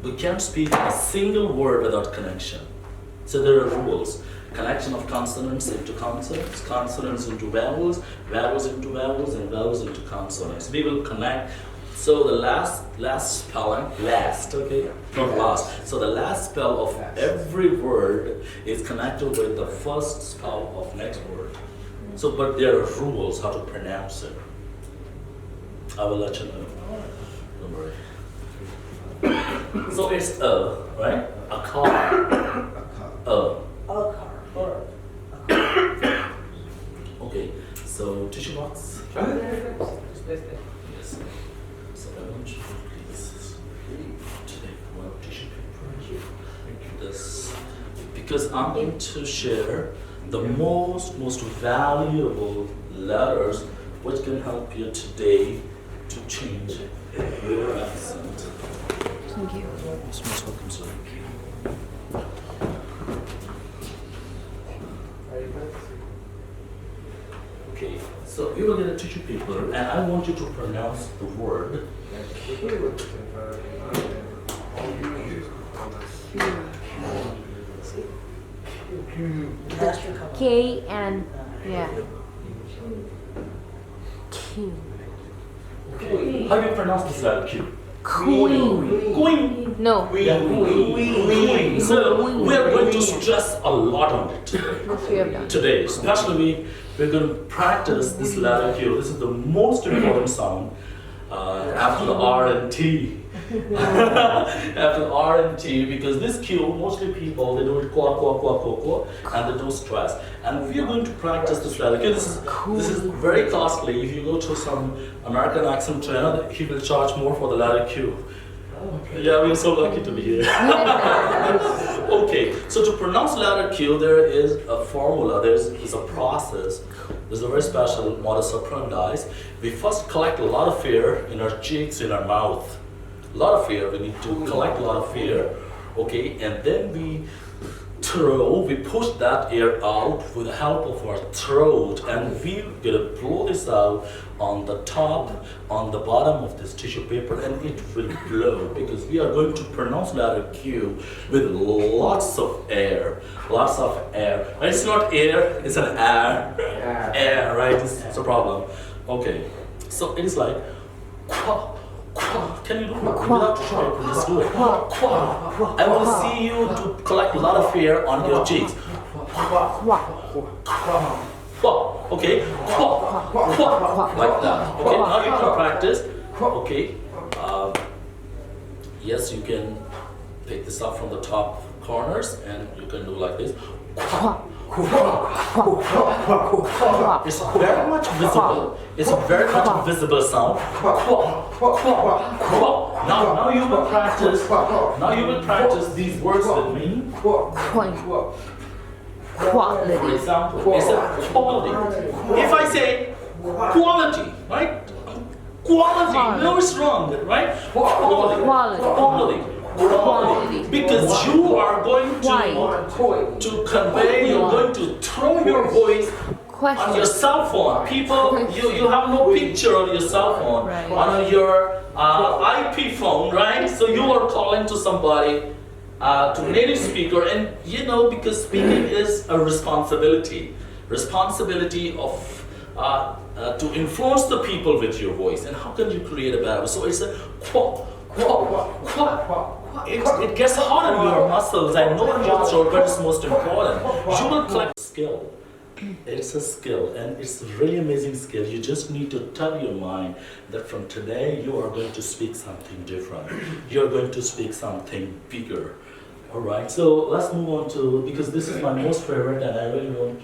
We can't speak a single word without connection. So there are rules. Connection of consonants into consonants, consonants into vowels, vowels into vowels, and vowels into consonants. We will connect. So the last spelling, okay, not last. So the last spell of every word is connected with the first spell of next word. So, but there are rules how to pronounce it. I will let you know. Don't worry. So it's a, right? A car. A. A car. Okay, so tissue box. Yes. So I want you to please take one tissue paper here. This, because I'm going to share the most valuable letters which can help you today to change your accent. Thank you. Yes, most welcome, sir. Okay, so you will get a tissue paper, and I want you to pronounce the word. K and yeah. Q. How do you pronounce this letter Q? Queen. Queen. No. Yeah, queen. So we are going to stress a lot on it This we have done. today. Especially we're going to practice this letter Q. This is the most important sound after the R and T. After R and T, because this Q, mostly people, they do it qua, qua, qua, qua, qua, and they do stress. And we are going to practice this letter Q. This is very costly. If you go to some American accent trainer, he will charge more for the letter Q. Yeah, we're so lucky to be here. Okay, so to pronounce letter Q, there is a formula, there's a process. There's a very special modus operandi. We first collect a lot of air in our cheeks, in our mouth. A lot of air, we need to collect a lot of air, okay, and then we push that air out with the help of our throat, and we're gonna blow this out on the top, on the bottom of this tissue paper, and it will blow, because we are going to pronounce letter Q with lots of air, It's not air, it's an air, air, right? It's a problem. Okay, so it is like, can you do it without tissue paper? Just do it. I want to see you to collect a lot of air on your cheeks. Okay, like that. Okay, now you can practice. Okay, yes, you can pick this up from the top corners, and you can do like this. It's very much visible. It's a very much visible sound. Now you will practice. Now you will practice these words with me. Quality. For example, it's a quality. If I say quality, right? Quality. No, it's wrong, right? Quality. Because you are going to convey, you're going to throw your voice on your cell phone. People, you have no picture on your cell phone, on your IP phone, right? So you are calling to somebody, to native speaker, and because speaking is a responsibility of to influence the people with your voice. And how can you create a battle? So it's a quack, quack, quack, quack. It gets hard on your muscles. I know in your throat, but it's most important. You will collect skill. It's a skill, and it's a really amazing skill. You just need to tell your mind that from today you are going to speak something different. You're going to speak something bigger. All right, so let's move on to, because this is my most favorite, and I really want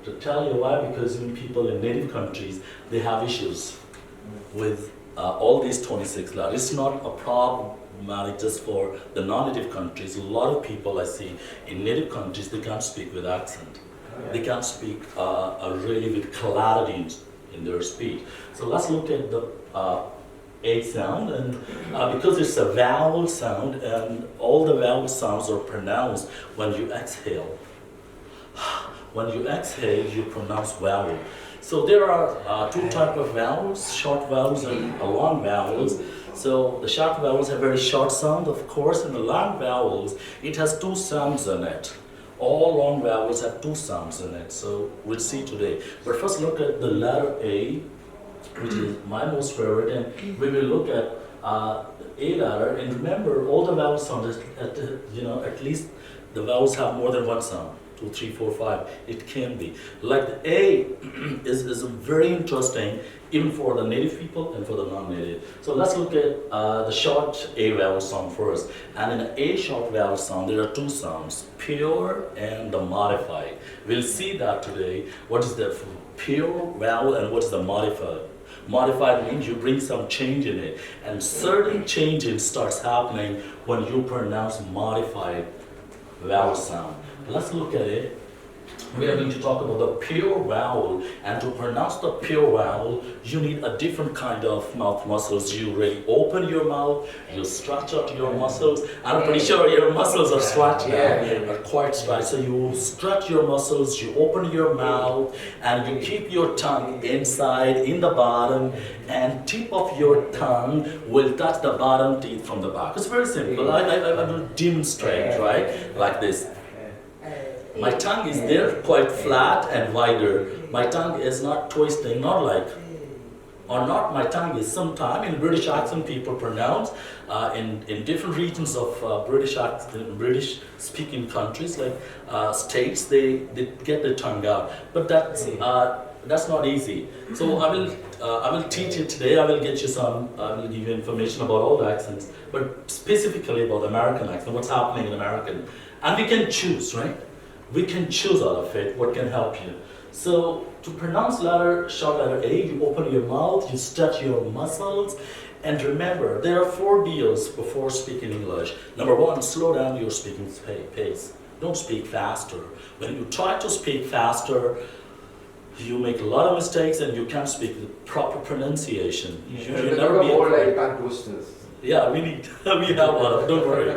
to tell you why, because people in native countries, they have issues with all these 26 letters. It's not a problematic just for the non-native countries. A lot of people I see in native countries, they can't speak with accent. They can't speak really with clarity in their speech. So let's look at the A sound, and because it's a vowel sound, and all the vowel sounds are pronounced when you exhale. When you exhale, you pronounce vowel. So there are two types of vowels, short vowels and long vowels. So the short vowels have very short sound, of course, and the long vowels, it has two sounds in it. All long vowels have two sounds in it, so we'll see today. But first look at the letter A, which is my most favorite, and we will look at A letter. And remember, all the vowel sounds, at least the vowels have more than one sound. 2, 3, 4, 5. It can be. Like the A is very interesting, even for the native people and for the non-native. So let's look at the short A vowel sound first. And in the A short vowel sound, there are two sounds, pure and the modified. We'll see that today. What is the pure vowel and what is the modified? Modified means you bring some change in it, and certain changes starts happening when you pronounce modified vowel sound. Let's look at it. We are going to talk about the pure vowel, and to pronounce the pure vowel, you need a different kind of mouth muscles. You really open your mouth, you stretch out your muscles. I'm pretty sure your muscles are stretched now, are quite stretched. So you stretch your muscles, you open your mouth, and you keep your tongue inside, in the bottom, and tip of your tongue will touch the bottom teeth from the back. It's very simple. I will demonstrate, right? Like this. My tongue is there quite flat and wider. My tongue is not twisting, not like, or not my tongue is sometime in British accent people pronounce in different regions of British speaking countries like states, they get their tongue out. But that's not easy. So I will teach you today. I will give you information about all the accents, but specifically about the American accent, what's happening in American. And we can choose, right? We can choose out of it what can help you. So to pronounce short letter A, you open your mouth, you stretch your muscles, and remember, there are 4 deals before speaking English. Number 1, slow down your speaking pace. Don't speak faster. When you try to speak faster, you make a lot of mistakes and you can't speak the proper pronunciation. You'll never be able to. Tongue twisters. Yeah, we have one of them, don't worry.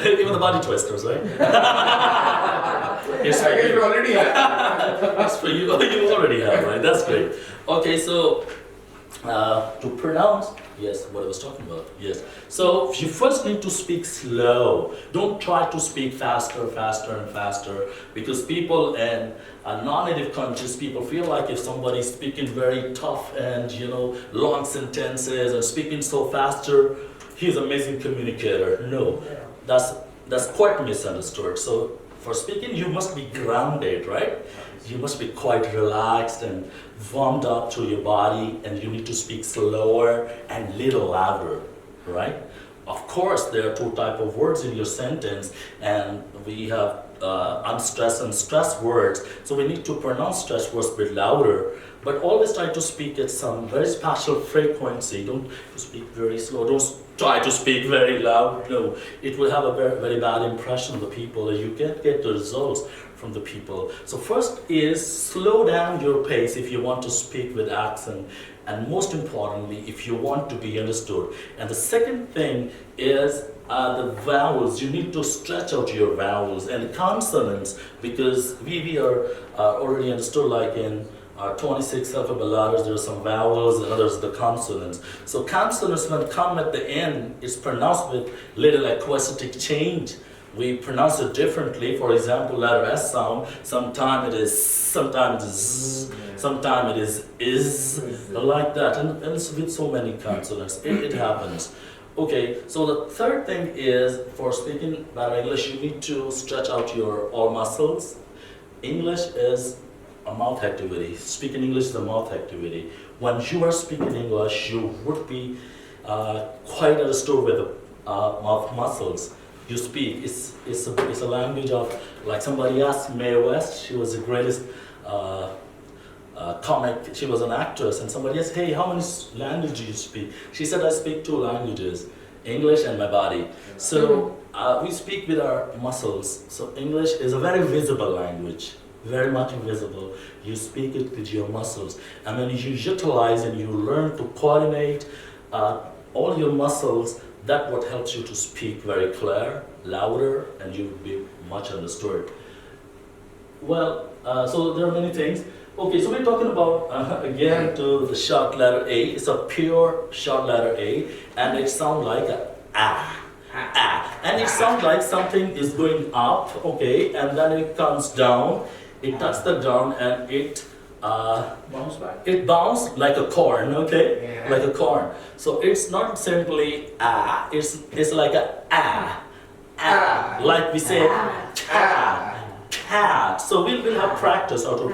Even the body twisters, right? Yes, I guess you already have. That's for you. You already have, right? That's great. Okay, so to pronounce, yes, what I was talking about, yes. So you first need to speak slow. Don't try to speak faster, and faster, because people in non-native countries, people feel like if somebody's speaking very tough and long sentences and speaking so faster, he's an amazing communicator. No, that's quite misunderstood. So for speaking, you must be grounded, right? You must be quite relaxed and warmed up to your body, and you need to speak slower and little louder, right? Of course, there are 2 types of words in your sentence, and we have unstressed and stressed words. So we need to pronounce stressed words a bit louder, but always try to speak at some very special frequency. Don't speak very slow. Don't try to speak very loud. No, it will have a very, very bad impression on the people, and you can't get the results from the people. So first is slow down your pace if you want to speak with accent, and most importantly, if you want to be understood. And the second thing is the vowels. You need to stretch out your vowels and consonants, because we are already understood, like in 26 alphabet letters, there are some vowels and others the consonants. So consonants, when come at the end, is pronounced with little acoustic change. we pronounce it differently. For example, letter S sound, sometimes it is, sometimes it is, sometimes it is, like that. And it's with so many consonants, it happens. Okay, so the third thing is, for speaking better English, you need to stretch out your all muscles. English is a mouth activity. Speaking English is a mouth activity. When you are speaking English, you would be quite understood with the mouth muscles. You speak. It's a language of, like somebody asked Mae West, she was the greatest comic, she was an actress, and somebody asked, hey, how many languages do you speak? She said, I speak 2 languages, English and my body. So we speak with our muscles. So English is a very visible language, very much visible. You speak it with your muscles. And when you utilize and you learn to coordinate all your muscles, that's what helps you to speak very clear, louder, and you will be much understood. Well, so there are many things. Okay, so we're talking about, again, to the short letter A. It's a pure short letter A, and it sounds like a ah. And it sounds like something is going up, okay, and then it comes down, it touches the ground, and it Bounce back. it bounces like a corn, okay? Yeah. Like a corn. So it's not simply ah, it's like a ah. Like we say cat. So we'll have practice how to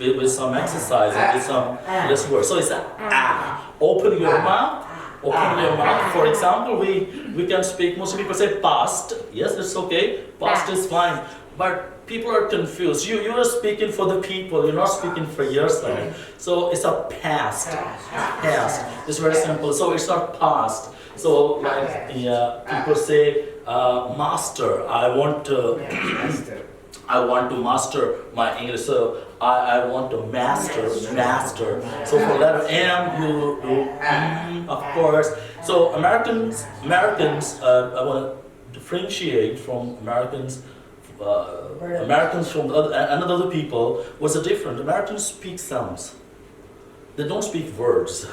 with some exercise and with some this word. So it's a ah. Open your mouth. Open your mouth. For example, we can speak. Most people say past. Yes, it's okay. Past is fine. But people are confused. You are speaking for the people. You're not speaking for yourself. So it's a past. Past. It's very simple. So it's not past. So like people say, master. I want to master my English. So I want to master. So for letter M, you of course. So Americans. I want to differentiate from Americans. Americans from other people was a different. Americans speak sounds. They don't speak words.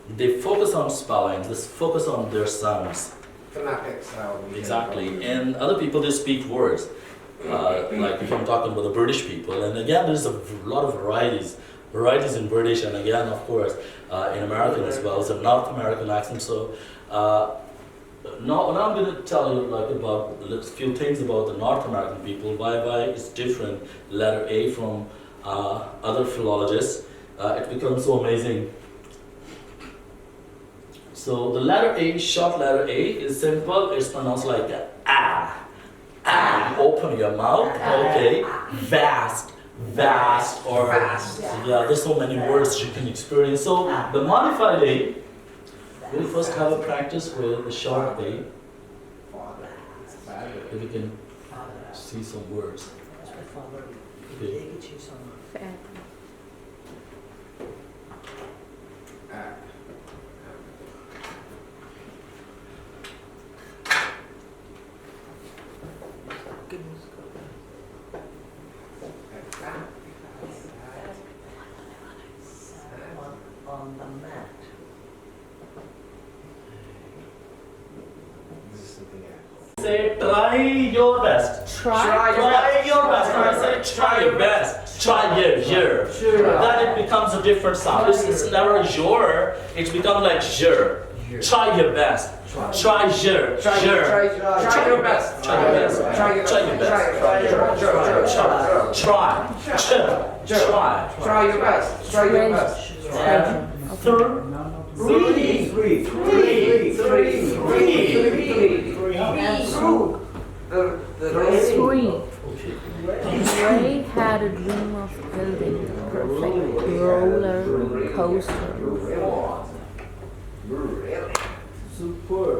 They focus on spelling. They focus on their sounds. Phonetics. Exactly. And other people, they speak words. Like if I'm talking about the British people, and again, there's a lot of varieties in British, and again, of course, in American as well. It's a North American accent. So now I'm going to tell you like about a few things about the North American people. Why it's different. Letter A from other philologists. It becomes so amazing. So the letter A, short letter A, is simple. It's pronounced like ah. Ah. Open your mouth. Okay. Vast, or Vast. Yeah. There's so many words you can experience. So the modified A. We'll first have a practice with the short A. If we can see some words. Okay. On the mat. Say try your best. Try your best. When I say try your best, try your. Then it becomes a different sound. It's never your. It's become like your. Try your best. Try your. Try your best. Try your best. Try your best. Try your best. Try your best. Three. Ray had a dream of building the perfect roller coaster. Super.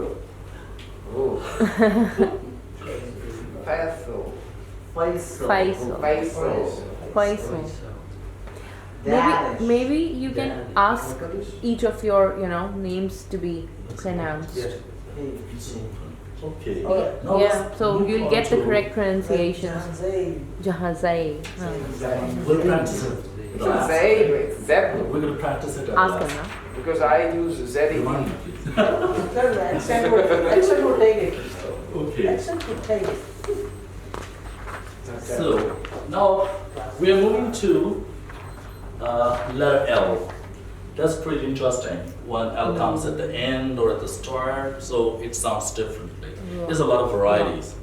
Faisal. Maybe you can ask each of your names to be pronounced. Okay. Yeah, so you'll get the correct pronunciations. Jahazai. We'll practice it. Zeb. We're going to practice it. Ask him, no? Because I use Zeddy. Accent will take it. Okay. Except for taste. So now we are moving to letter L. That's pretty interesting. When L comes at the end or at the start, so it sounds differently. There's a lot of varieties,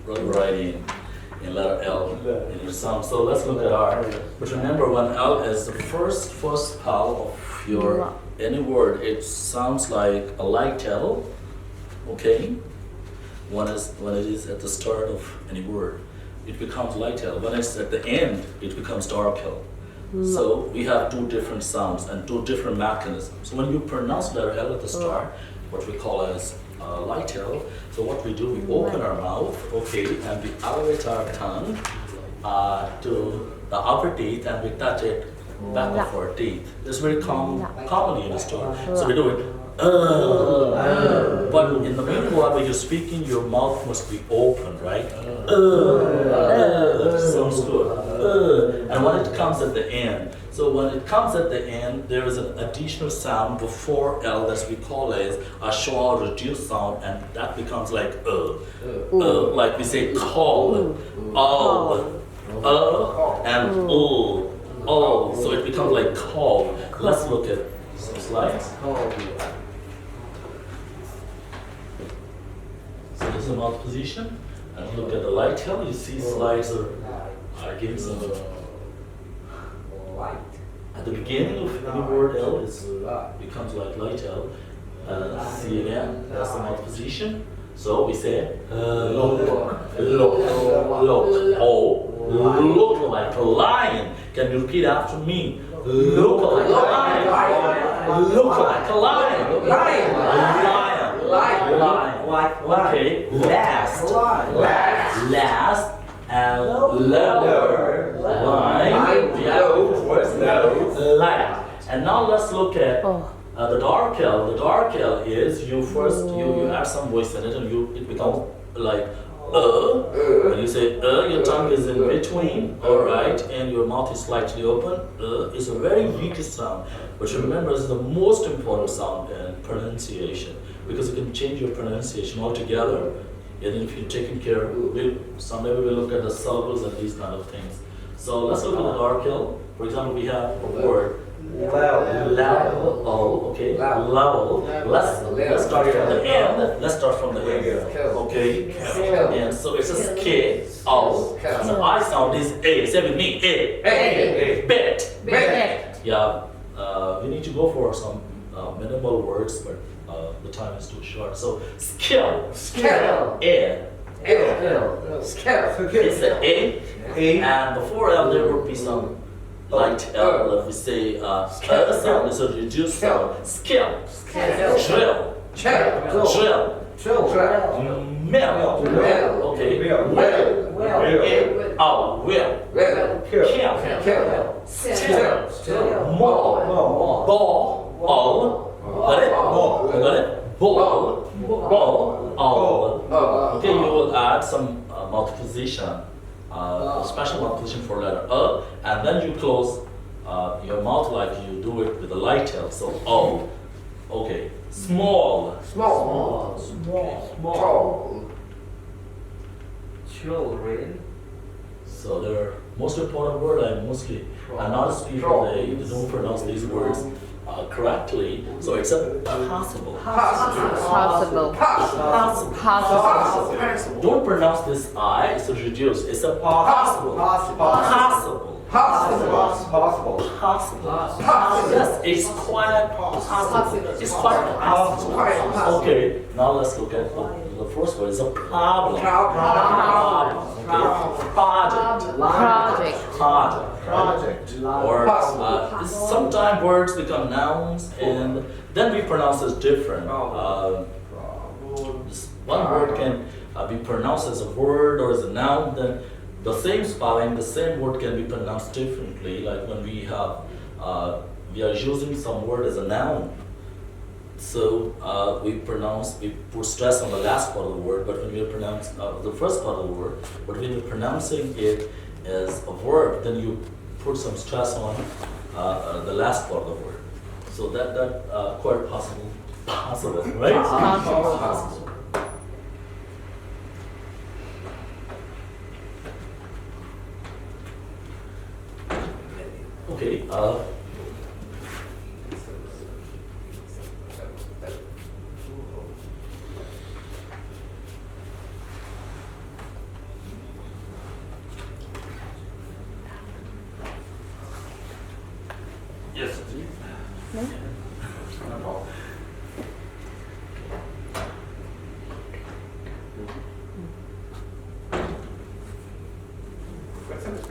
in letter L in your sound. So let's look at R. But remember, when L is the first vowel of your any word, it sounds like a light L. Okay. When it is at the start of any word, it becomes light L. When it's at the end, it becomes dark L. So we have two different sounds and two different mechanisms. So when you pronounce letter L at the start, what we call as light L, so what we do, we open our mouth, okay, and we elevate our tongue to the upper teeth and we touch it back of our teeth. It's very commonly understood. So we do it. But in the meanwhile, when you're speaking, your mouth must be open, right? Sounds good. And when it comes at the end, so when it comes at the end, there is an additional sound before L that we call as a short reduced sound, and that becomes like like we say call, and so it becomes like call. Let's look at some slides. So this is the mouth position, and look at the light tail. You see slides are giving some light. At the beginning of any word L becomes like light L. See again, that's the mouth position. So we say look, look like a lion. Can you repeat after me? Look like a lion. Look like a lion. Lion. Okay. Last. And lower. Light. And now let's look at the dark L. The dark L is you add some voice in it and it becomes like and you say your tongue is in between, alright, and your mouth is slightly open. It's a very weak sound, but remember it's the most important sound in pronunciation because it can change your pronunciation altogether. And if you're taking care, someday we will look at the syllables and these kind of things. So let's look at the dark L. For example, we have a word level. Okay, level. Let's start from the end. Let's start from the end. Okay. And so it's a K. And the I sound is A. Say with me. A. Bet. Yeah. We need to go for some minimal words, but the time is too short. So skill. A. It's an A. And before L there will be some light L. If we say sound is a reduced sound. Skill. Drill. Mill. Okay. Kill. Still. More. Ball. Got it? Ball. Okay, you will add some mouth position, special mouth position for letter and then you close your mouth like you do it with a light L. So O. Okay. Small. Children. So their most important word I notice people they don't pronounce these words correctly. So it's a possible. Don't pronounce this I, it's reduced. It's a possible. Yes, it's quite possible. Okay, now let's look at the first word. It's a problem. Project. Or sometimes words become nouns and then we pronounce as different. One word can be pronounced as a word or as a noun, then the same spelling, the same word can be pronounced differently. Like when we are using some word as a noun. So we put stress on the last part of the word, but when we pronounce the first part of the word, but when you're pronouncing it as a verb, then you put some stress on the last part of the word. So that quite possible, right? Possible. Okay. Yes. No?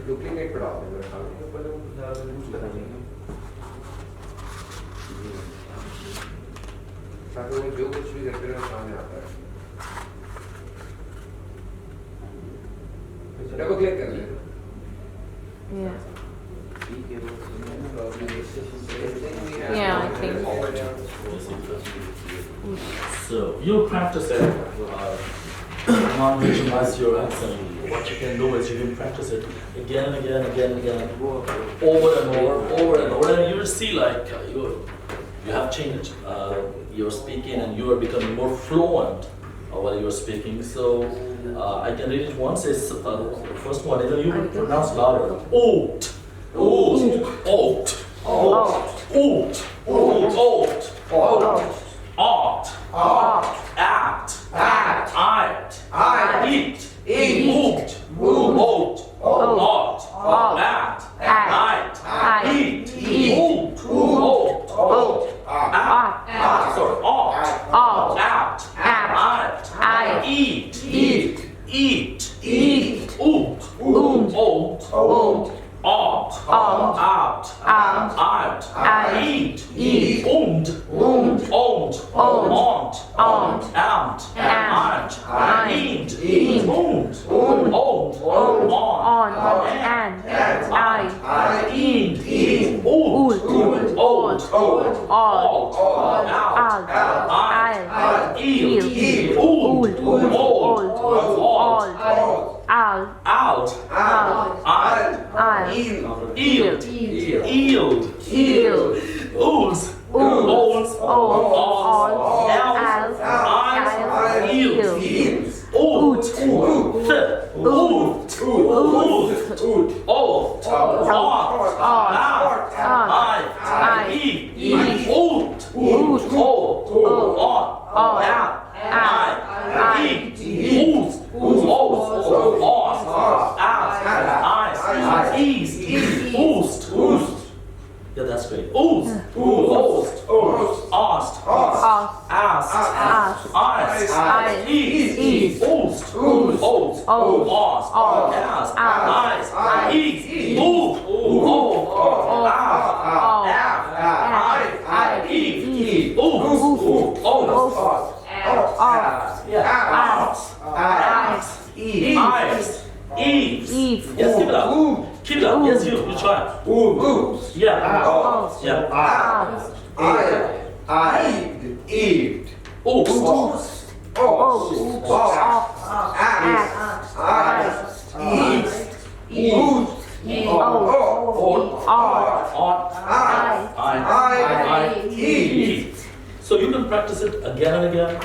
Duplicate पड़ा ताकि वो जो कुछ भी करते हैं सामने आता है डबल क्लिक कर ले Yeah. Yeah, I think. So you practice it. Non-regionalize your accent. What you can do is you can practice it again and again, again and again, over and over and over, and you'll see like you have changed. You're speaking and you are becoming more fluent while you're speaking. So I can read it once. It's the first one. You will pronounce louder. Oat, oat, oat, oat, oat, oat, oat, ought, act, eat, oot, oat, ought, act, eat, oot, oat, act, eat, oot, oat, ought, eat, und, ought, out, eat, und, oat, Yeah, that's great. Oost, ost, asked, east, oost, oast, asked, east, oost, Eve. Yes, keep it up. Keep it up. Yes, you try. Yeah. Eat. Eat. So you can practice it again and again,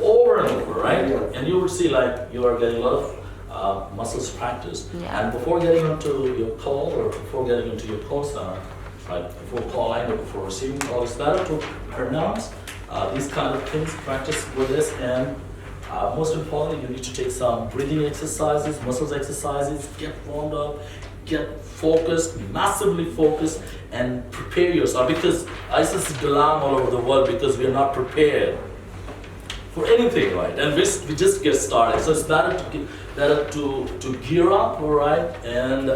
over and over, right? And you will see like you are getting a lot of muscles practice. Yeah. And before getting into your call or before getting into your call center, right, before calling or before receiving call, it's better to pronounce these kind of things, practice with this, and most importantly, you need to take some breathing exercises, muscles exercises, get warmed up, get focused, massively focused, and prepare yourself, because ISIS is dilemma all over the world because we are not prepared for anything, right? And we just get started. So it's better to gear up, all right, and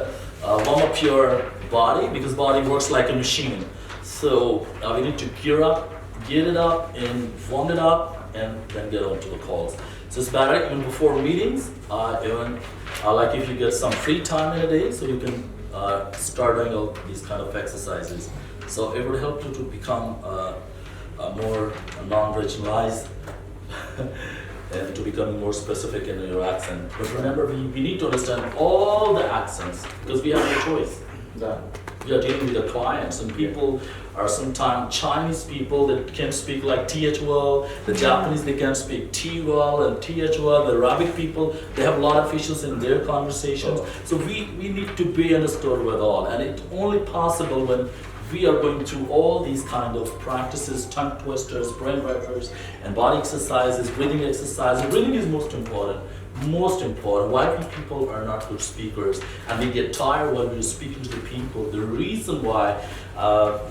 warm up your body, because body works like a machine. So we need to gear up, get it up, and warm it up, and then get on to the calls. So it's better even before meetings, even like if you get some free time in a day, so you can start doing all these kind of exercises. So it would help you to become more non-regionalized and to become more specific in your accent. But remember, we need to understand all the accents because we have no choice. we are dealing with the clients, and people are sometimes Chinese people that can speak like TH well, the Japanese they can speak T well and TH well, the Arabic people they have a lot of issues in their conversations. So we need to be understood with all, and it's only possible when we are going through all these kind of practices, tongue twisters, brain wipers, and body exercises, breathing exercises. Breathing is most important. Most important. Why people are not good speakers and we get tired when we're speaking to the people. The reason why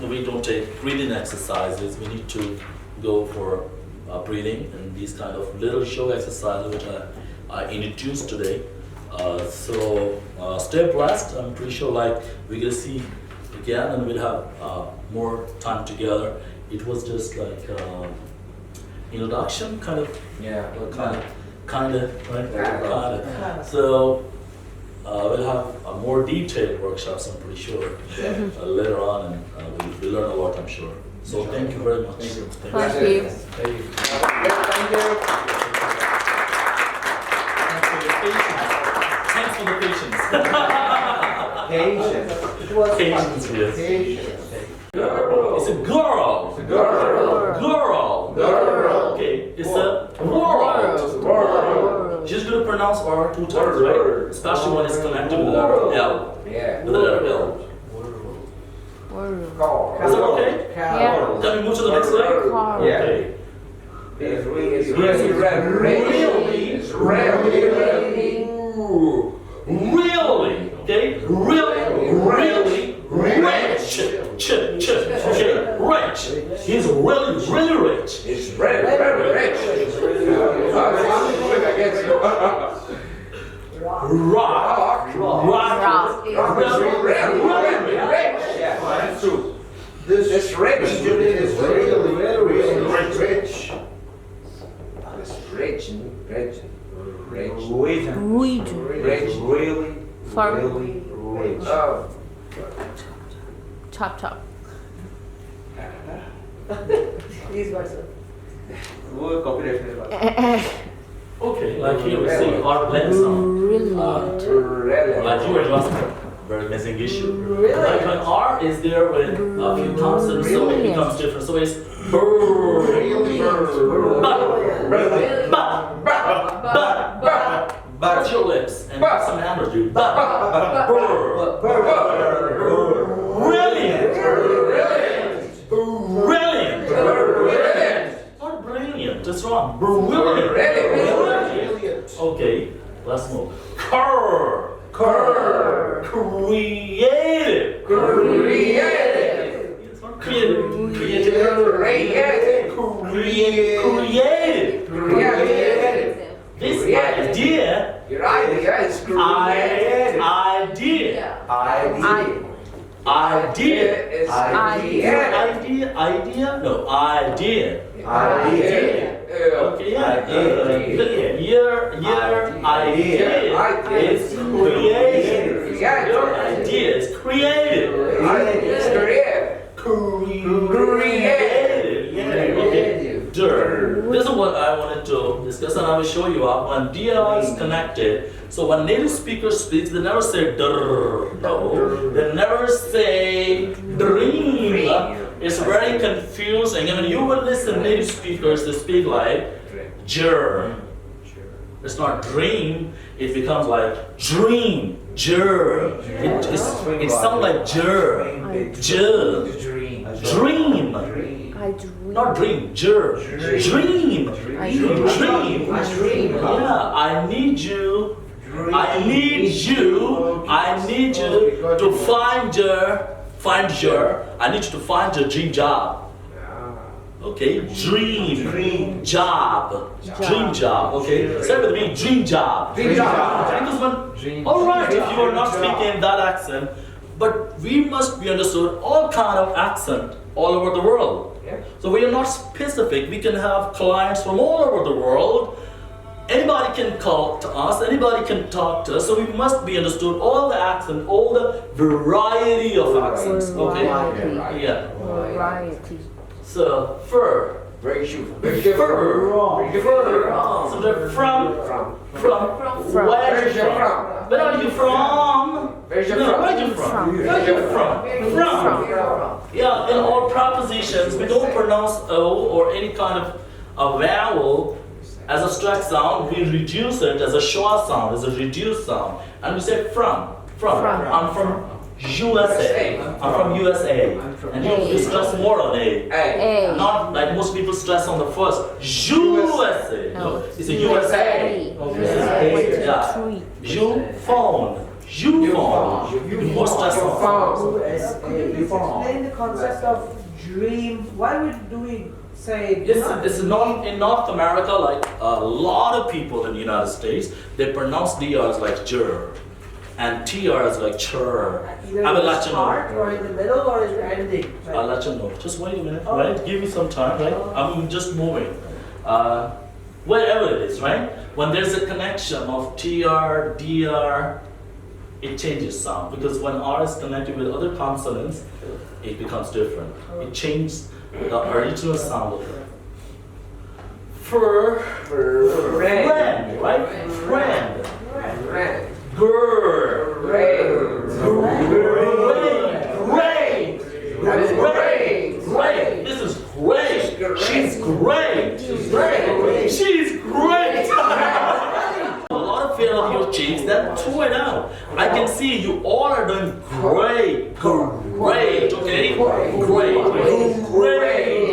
we don't take breathing exercises, we need to go for breathing and these kind of little show exercises which I introduced today. So stay blessed. I'm pretty sure like we're gonna see again and we'll have more time together. It was just like introduction kind of. Yeah. Kind of, right? Kind of. So we'll have a more detailed workshops, I'm pretty sure, later on, and we'll learn a lot, I'm sure. So thank you very much. Thank you. Thank you. Thank you. Thanks for the patience. Patience. It was Patience, yes. Patience. It's a girl. It's a girl. Girl. Girl. Okay, it's a world. World. Just gonna pronounce R 2 times, right? Especially when it's connected with the letter L. Yeah. With the letter L. Car. Is that okay? Yeah. Can we move to the next slide? Car. Yeah. Okay. It's really. Really, okay? Really rich. Okay, rich. He's really rich. It's very rich. I guess. Rock. Rock. Really rich. Yeah, that's true. This rich. is really rich. It's rich. Rich. Region. Rich. Really, Farm. really rich. Oh. Chop chop. Please, myself. वो copyright है बात. Okay, like here we see our blend sound. Really. Like you addressed a very amazing issue. Like when R is there with a few consonants, so it becomes different. So it's Touch your lips and some hammers do. Brilliant. Not brilliant, that's wrong. Brilliant. Okay, let's move. Creative. It's not creative. This idea. Your idea is creative. Idea. No, idea. Okay, yeah. Your idea is creative. Your idea is creative. Creative. Okay. This is what I wanted to discuss, and I will show you when dia is connected. So when native speaker speaks, they never say drr. No, they never say dream. It's very confusing. I mean, you will listen native speakers, they speak like jr. It's not dream. It becomes like dream. Jr. It sounds like jr. Dream. I dream. Not dream, dream. Dream. Yeah, I need you to find your dream job. Okay, dream job. Okay, say with me, dream job. Because all right, if you are not speaking that accent, but we must be understood all kind of accent all over the world. So we are not specific. We can have clients from all over the world. Anybody can call to us. Anybody can talk to us. So we must be understood all the accent, all the variety of accents. Okay. Yeah. Variety. So fur. Very sure. So they're from. Where are you from? Where are you from? Where's your No, from? where are you from? from? Where you from? From. Yeah, in all propositions, we don't pronounce O or any kind of a vowel as a stretch sound. We reduce it as a schwa sound, as a reduced sound. And we say from. From. I'm from USA. I'm from USA. And you stress more on A. A. Not like most people stress on the first. USA. No. It's a USA. Okay. Yeah. Tree. Ufone. Ufone. More stress on phone. USA. Could you please explain the concept of dream? Why do we say It's not in North America, like a lot of people in the United States, they pronounce DRs like jr and TRs like chur. either I will in let the you start know. or in the middle or in the ending? Right? I'll let you know. Just wait a minute, Oh. right? Give me some time, right? I'm just moving. Wherever it is, right? When there's a connection of TR, DR, it changes sound because when R is connected with other consonants, it becomes different. It changes the original sound of it. Friend, right? Friend. Girl. Great. This is great. She's great. She's great. A lot of fear on your cheeks, then throw it out. I can see you all are doing great. Great. Okay? Great.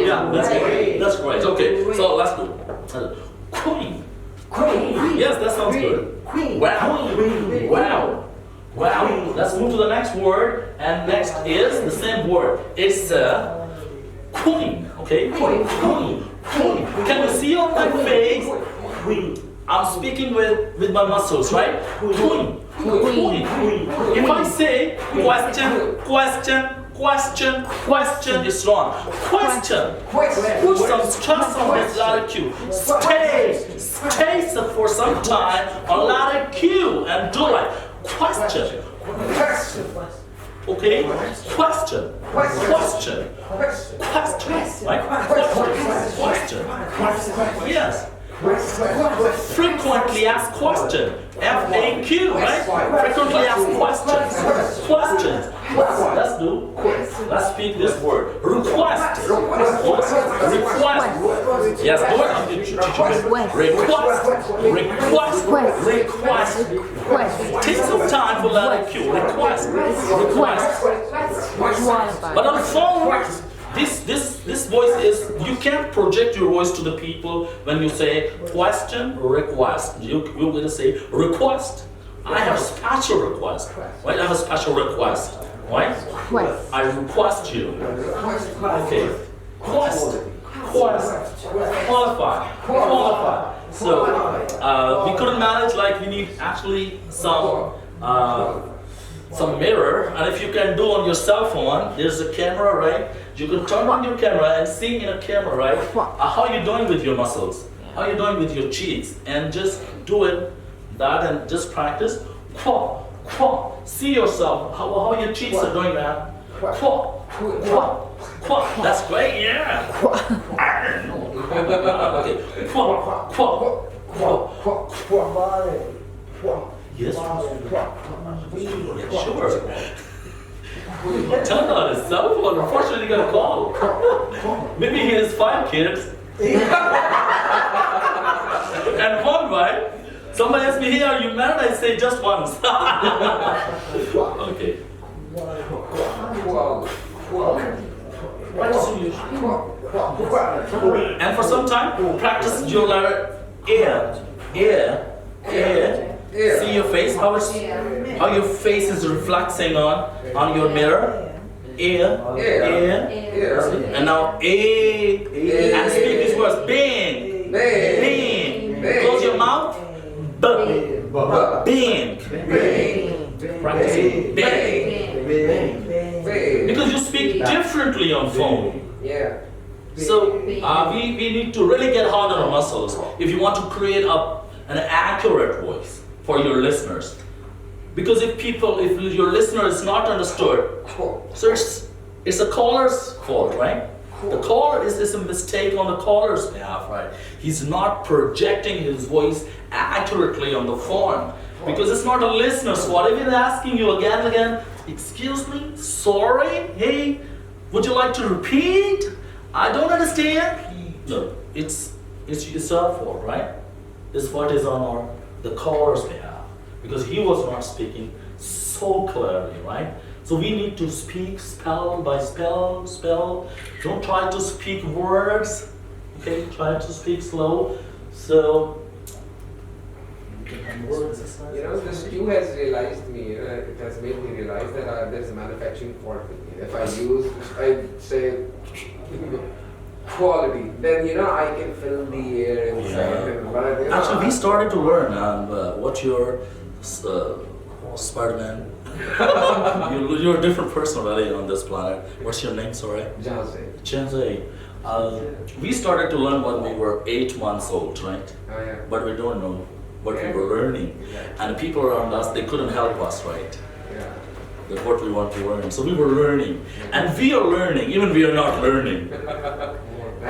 Yeah, that's great. That's great. Okay, so let's do Queen. Yes, that sounds good. Wow. Let's move to the next word, and next is the same word. It's queen. Okay? Queen. Can you see on my face? I'm speaking with my muscles, right? Queen. If I say question is wrong. Question. Put some stress on this letter Q. Stay for some time on letter Q and do like question. Okay? Question. Right? Question. Yes. Frequently asked question. FAQ, right? Frequently asked questions. Let's speak this word. Request. Yes, do it. Request. Take some time for letter Q. Request. But on the phone, this voice is, you can't project your voice to the people when you say question, request. You're going to say request. I have a special request. Right? I have a special request. Right? I request you. Okay. Quest. Qualify. So we couldn't manage, like we need actually some mirror, and if you can do on your cell phone, there's a camera, right? You can turn on your camera and see in a camera, right? How you doing with your muscles? How you doing with your cheeks? And just do it, that, and just practice. See yourself, how your cheeks are doing, man. That's great, yeah. Okay. Yes. Yeah, sure. Turn on his cell phone. Unfortunately, he got a call. Maybe he has 5 kids. And one wife. Somebody asked me, hey, are you married? I say just once. Okay. And for some time, practice your letter ear. See your face, how your face is reflecting on your mirror. Ear. And now A. And speak these words. Bing. Close your mouth. Bing. Practicing bing. Because you speak differently on phone. Yeah. So we need to really get hard on our muscles if you want to create an accurate voice for your listeners. Because if your listener is not understood, so it's the caller's fault, right? The caller is a mistake on the caller's behalf, right? He's not projecting his voice accurately on the phone. Because it's not a listener squad. If they're asking you again and again, excuse me, sorry, hey, would you like to repeat? I don't understand. No, it's our fault, right? It's what is on the caller's behalf, because he was not speaking so clearly, right? So we need to speak spell by spell. Don't try to speak words, okay? Try to speak slow. So, You know, this Q has realized me, it has made me realize that there's a manufacturing fault with me. If I say quality, then I can fill the air inside. Yeah. But, actually, we started to learn what your Spider-Man. You're a different person already on this planet. What's your name, sorry? Janze. We started to learn when we were 8 months old, right? Oh, yeah. But we don't know what we were learning. And people around us, they couldn't help us, right? Yeah. That's what we want to learn. So we were learning. And we are learning, even we are not learning.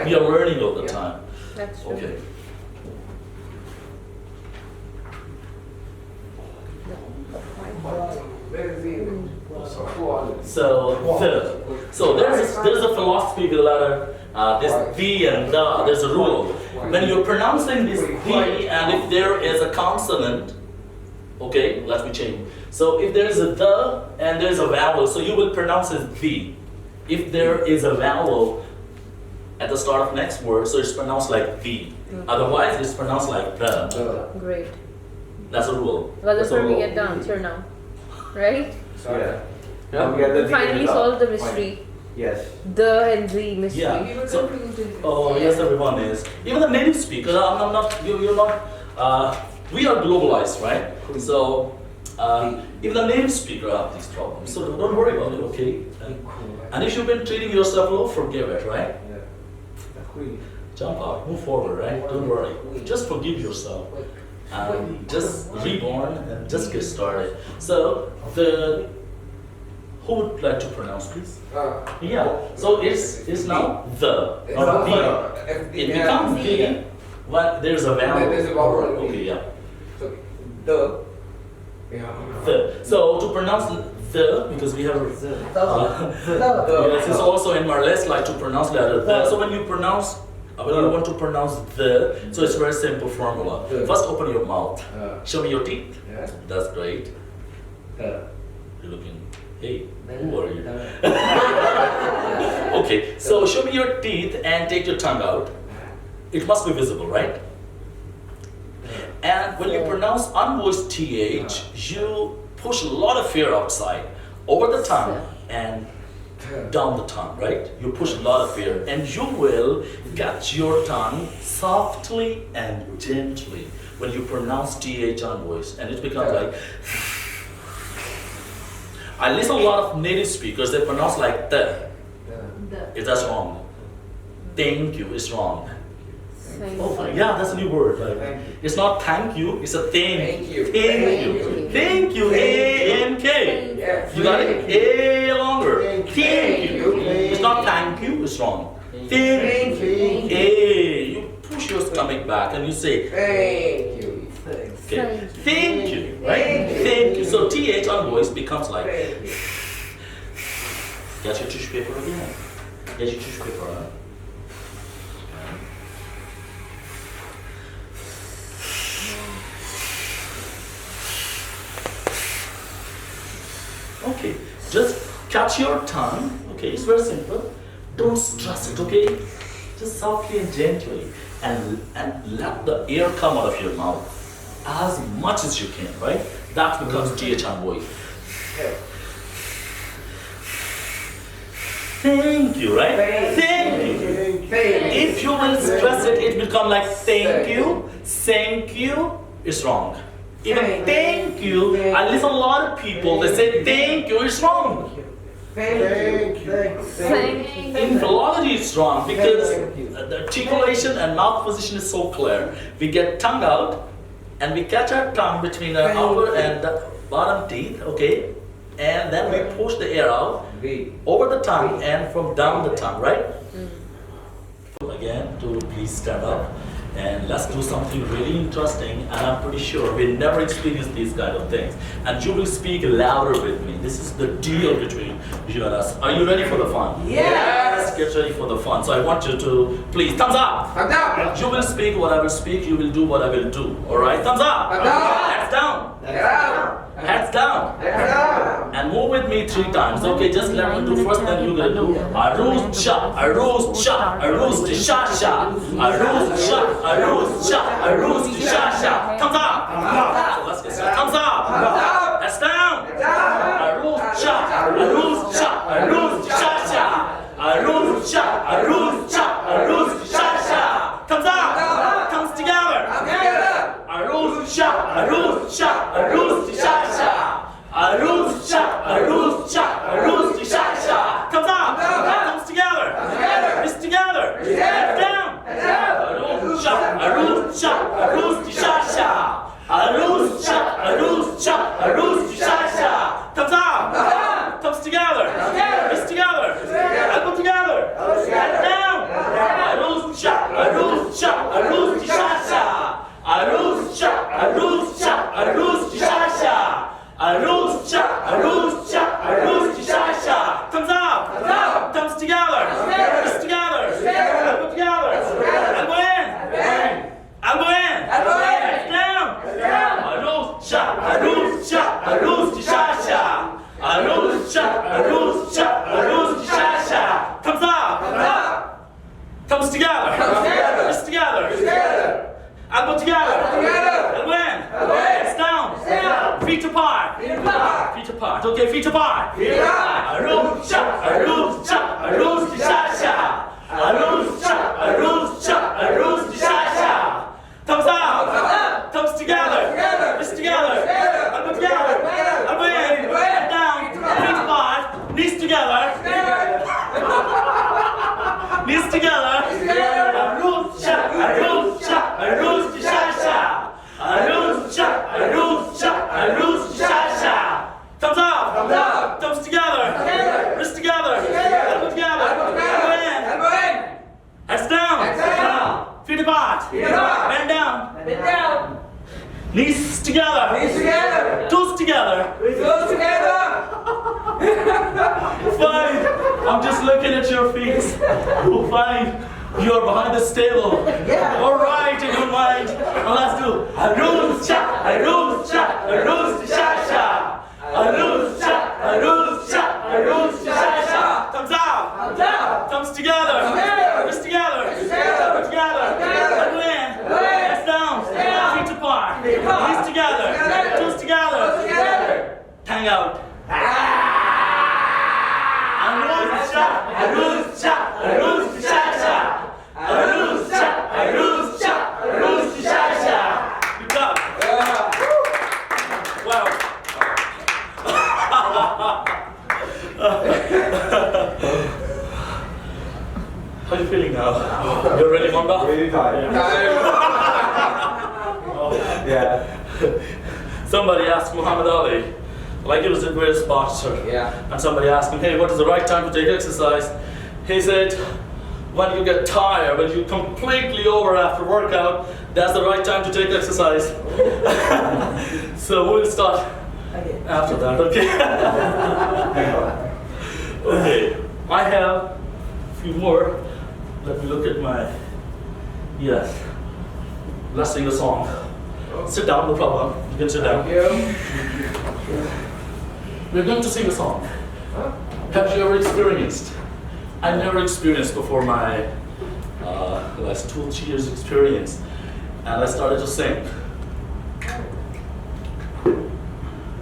We are learning all the time. That's true. Okay. Where is the quality? So there's a philosophy with the letter, this the and the, there's a rule. When you're pronouncing this the, and if there is a consonant, okay, let me change. So if there's a the and there's a vowel, so you will pronounce it the. If there is a vowel at the start of next word, so it's pronounced like the. Otherwise, it's pronounced like the. Great. That's a rule. Well, that's That's a where we rule. get the answer now, right? Yeah. Now we get the We finally the solved the point. mystery. Yes. The and the mystery. Yeah. We were So- confused in this. Oh yes, everyone is. Even the native speaker. I'm not. You're not. We are globalized, right? So even the native speaker have these problems. So don't worry about it, okay? And if you've been treating yourself low, forgive it, right? Jump out, move forward, right? Don't worry. Just forgive yourself. And just reborn and just get started. So who would like to pronounce, please? Yeah. So it's now the, not the. It becomes the when there's a vowel. There's a vowel. Okay, yeah. So the. The. So to pronounce the, because we have yes, it's also in Marles like to pronounce letter the. So when you want to pronounce the, so it's a very simple formula. First open your mouth. Show me your teeth. Yeah. That's great. You're looking, hey, who are you? Okay, so show me your teeth and take your tongue out. It must be visible, right? And when you pronounce unvoiced TH, you push a lot of air outside, over the tongue and down the tongue, right? You push a lot of air and you will catch your tongue softly and gently when you pronounce TH unvoiced, and it becomes like. I listen to a lot of native speakers, they pronounce like the. If that's wrong. Thank you is wrong. Thank Oh, you. yeah, that's a new word. Like, it's not thank you, it's a thank you. Thank you. Thank you. A-N-K. Yes. You got it? A longer. Thank you. you. It's not thank you, it's wrong. Thank Thank you. you. A. You push your stomach back and you say, Thank you. okay. Thank you. Right? Thank you. So TH on voice becomes like, Thank you. get your tissue paper again. Get your tissue paper out. Okay, just catch your tongue. Okay, it's very simple. Don't stress it, okay? Just softly and gently, and let the air come out of your mouth as much as you can, right? That becomes TH on voice. Thank you, right? Thank you. If you will stress it, it will become like thank you. Thank you is wrong. Even thank you, I listen a lot of people, they say thank you is wrong. Thank you. Thank you. In philology it's wrong because the articulation and mouth position is so clear. We get tongue out and we catch our tongue between the upper and the bottom teeth, okay? And then we push the air out over the tongue and from down the tongue, right? Again, to please stand up. and let's do something really interesting. And I'm pretty sure we never experienced these kind of things. And you will speak louder with me. This is the deal between you and us. Are you ready for the fun? Yes. Let's get ready for the fun. So I want you to please thumbs up. Thumbs up. You will speak what I will speak. You will do what I will do. All right? Thumbs up. Thumbs up. Hands down. Yeah. Hands down. Yeah. And move with me 3 times. Okay, just let me do first, then you gonna do aruz cha, aruz cha, aruz cha cha, aruz cha, aruz cha, aruz cha cha. Thumbs up. So let's get started. Thumbs up. Hands down. Aruz cha, aruz cha, aruz cha cha, aruz cha, aruz cha, aruz cha cha. Thumbs up. Thumbs together. Aruz cha, aruz cha, aruz cha cha. Aruz cha, aruz cha, aruz cha cha. Thumbs up. Thumbs together. Wrists together. Head down. Aruz cha, aruz cha, aruz cha cha. Aruz cha, aruz cha, aruz cha cha. Thumbs up. Thumbs together. Wrists together. Elbow together. Head down. Aruz cha, aruz cha, aruz cha cha. Aruz cha, aruz cha, aruz cha cha. Aruz cha, aruz cha, aruz cha cha. Thumbs up. Thumbs together. Wrists together. Elbow together. Elbow in. Elbow in. Head down. Aruz cha, aruz cha, aruz cha cha. Aruz cha, aruz cha, aruz cha cha. Thumbs up. Thumbs together. Wrists together. Elbow together. Elbow in. Heads down. Feet apart. Feet apart. Okay, feet apart. Aruz cha, aruz cha, aruz cha cha. Aruz cha, aruz cha, aruz cha cha. Thumbs up. Thumbs together. Wrists together. Elbow together. Elbow in. Head down. Feet apart. Knees together. Knees together. Aruz cha, aruz cha, aruz cha cha. Aruz cha, aruz cha, aruz cha cha. Thumbs up. Thumbs together. Wrists together. Elbow together. Elbow in. Heads down. Feet apart. Bend down. Knees together. Toes together. Fine. I'm just looking at your feet. Oh, fine. You're behind this table. Yeah. All right, you don't mind. Well, let's do aruz cha, aruz cha, aruz cha cha. Aruz cha, aruz cha, aruz cha cha. Thumbs up. Thumbs together. Wrists together. Elbow together. Elbow in. Heads down. Feet apart. Knees together. Toes together. Hang out. Aruz cha, aruz cha, aruz cha cha. Aruz cha, aruz cha, aruz cha cha. Good job. Wow. How are you feeling now? You're ready, Monda? Very tired. Yeah. Somebody asked Muhammad Ali, like he was a great boxer. Yeah. And somebody asked him, hey, what is the right time to take exercise? He said, when you get tired, when you're completely over after workout, that's the right time to take exercise. So we'll start after that, okay? Okay, I have a few more. Let me look at my, yes. Let's sing a song. Sit down, no problem. You can sit down. We're going to sing a song. Have you ever experienced? I never experienced before my last 2 years experience, and I started to sing.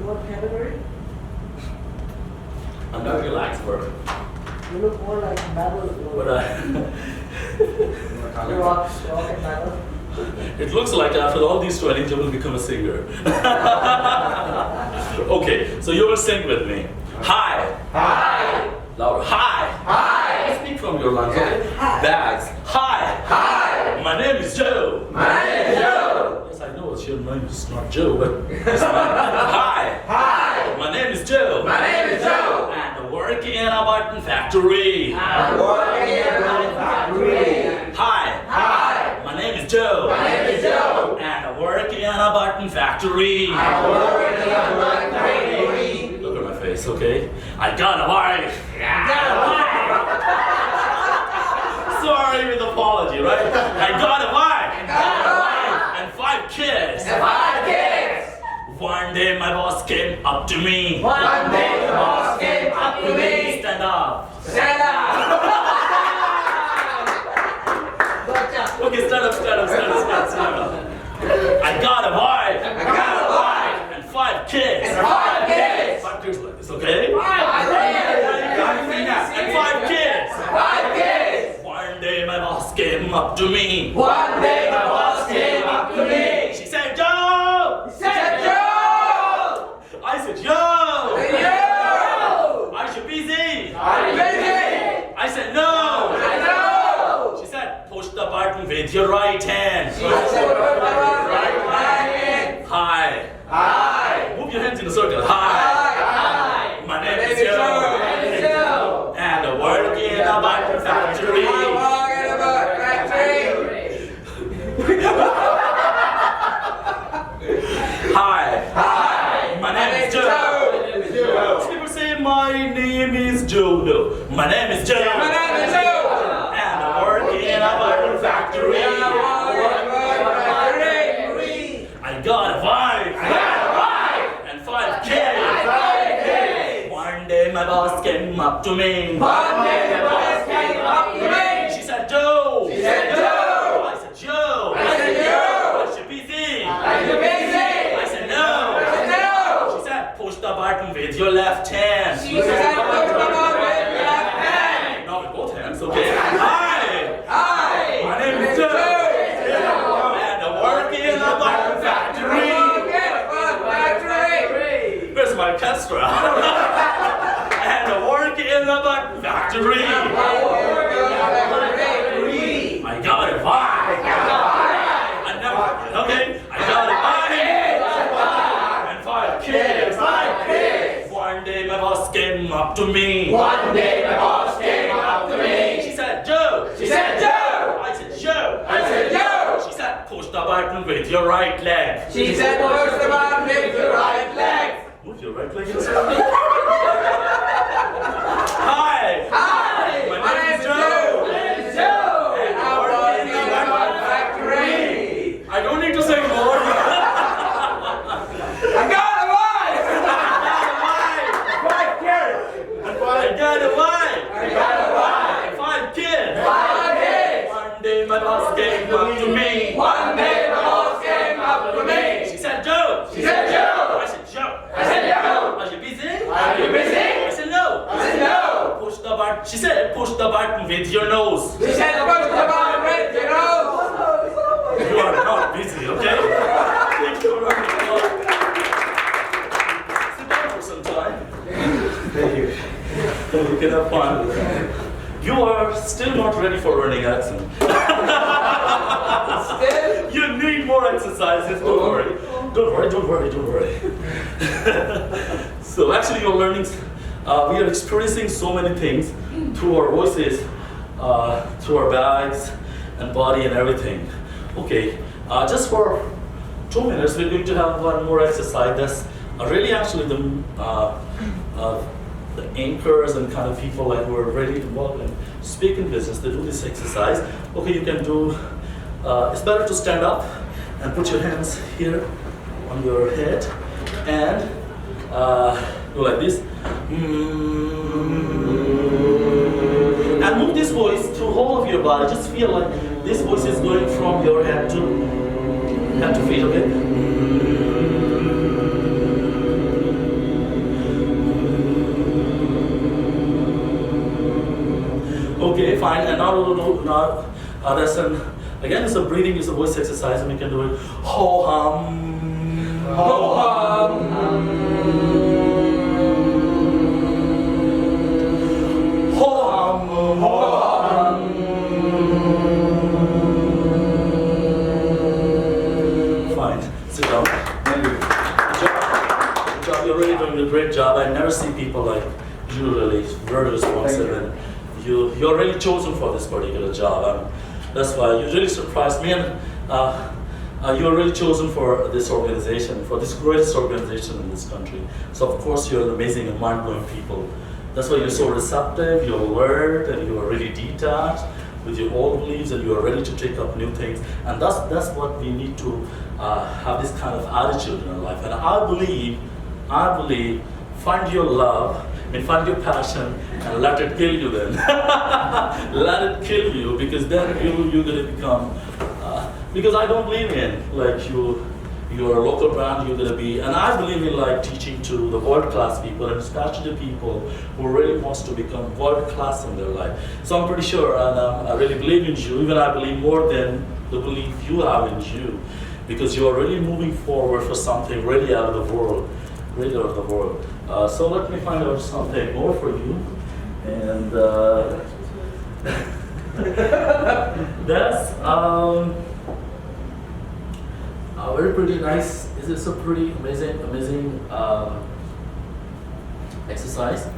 What category? I'm not relaxed for it, You look more like metal. but rock and metal. it looks like after all these trainings you will become a singer. Okay, so you will sing with me. Hi. Louder. Hi. Speak from your lungs. Okay? Bags. Hi. My name is Joe. Yes, I know it's your name. It's not Joe, but it's mine. Hi. My name is Joe. And I'm working in a button factory. Hi. My name is Joe. a button factory. I work in a button factory. Look at my face, okay? I got a wife. Sorry with apology, right? I got a wife. And 5 kids. One day my boss came up to me. One day the boss came up to me. Stand up. Stand up. Okay, stand up. I got a wife. And 5 kids. 5 kids like this, okay? And 5 kids. One day my boss came up to me. She said, Joe! I said, yo! Are you busy? I said, no! She said, push the button with your right hand. Hi. Move your hands in a circle. Hi. My name is Joe. And I work in a button factory. Hi. My name is Joe. People say my name is Joe. No, my name is Joe. And I work in a button factory. I got a wife. And 5 kids. One day my boss came up to me. She said, Joe. I said, Joe. Are you busy? I said, no. She said, push the button with your left hand. Now with both hands, okay? Hi. My name is Joe. And I work in a button factory. Where's my orchestra? And I work in a button factory. I got a wife. Okay? I got a wife. And 5 kids. One day my boss came up to me. She said, Joe. I said, Joe. She said, push the button with your right leg. She said, push the button with your right leg. Move your right leg inside. Hi. My name is Joe. And I work in a button factory. I don't need to say more. I got a wife. And 5 kids. One day my boss came up to me. She said, Joe. I said, Joe. Are you busy? I said, no. Push the button. She said, push the button with your nose. You are not busy, okay? Thank you very much. Sit down for some time. Thank you. So we can have fun. You are still not ready for learning accent. You need more exercises. Don't worry. So actually you're learning, we are experiencing so many things through our voices, through our bags and body and everything. Okay, just for 2 minutes we're going to have one more exercise. That's really actually the anchors and kind of people like who are ready to work and speak in business, they do this exercise. Okay, you can do, it's better to stand up and put your hands here on your head and go like this. And move this voice through whole of your body. Just feel like this voice is going from your head to feet, okay? Okay, fine. And now that's again, it's a breathing, it's a voice exercise, and we can do it. Ho hum. Ho hum. Ho hum. Ho hum. Fine. Sit down. Thank you. Good job. You're really doing a great job. I never see people like you really very responsive and you're really chosen for this particular job. That's why you really surprised me, and you're really chosen for this organization, for this greatest organization in this country. So of course you're amazing and mind-blowing people. That's why you're so receptive, you're alert, and you are really detached with your old beliefs, and you are ready to take up new things. And that's what we need to have, this kind of attitude in our life. And I believe, find your love, find your passion, and let it kill you then. Let it kill you, because then you're going to become, because I don't believe in like you're a local brand, you're going to be, and I believe in like teaching to the world-class people, and especially the people who really wants to become world-class in their life. So I'm pretty sure, and I really believe in you, even I believe more than the belief you have in you, because you are really moving forward for something really out of the world, really out of the world. So let me find out something more for you, and that's very pretty nice. It's a pretty amazing exercise.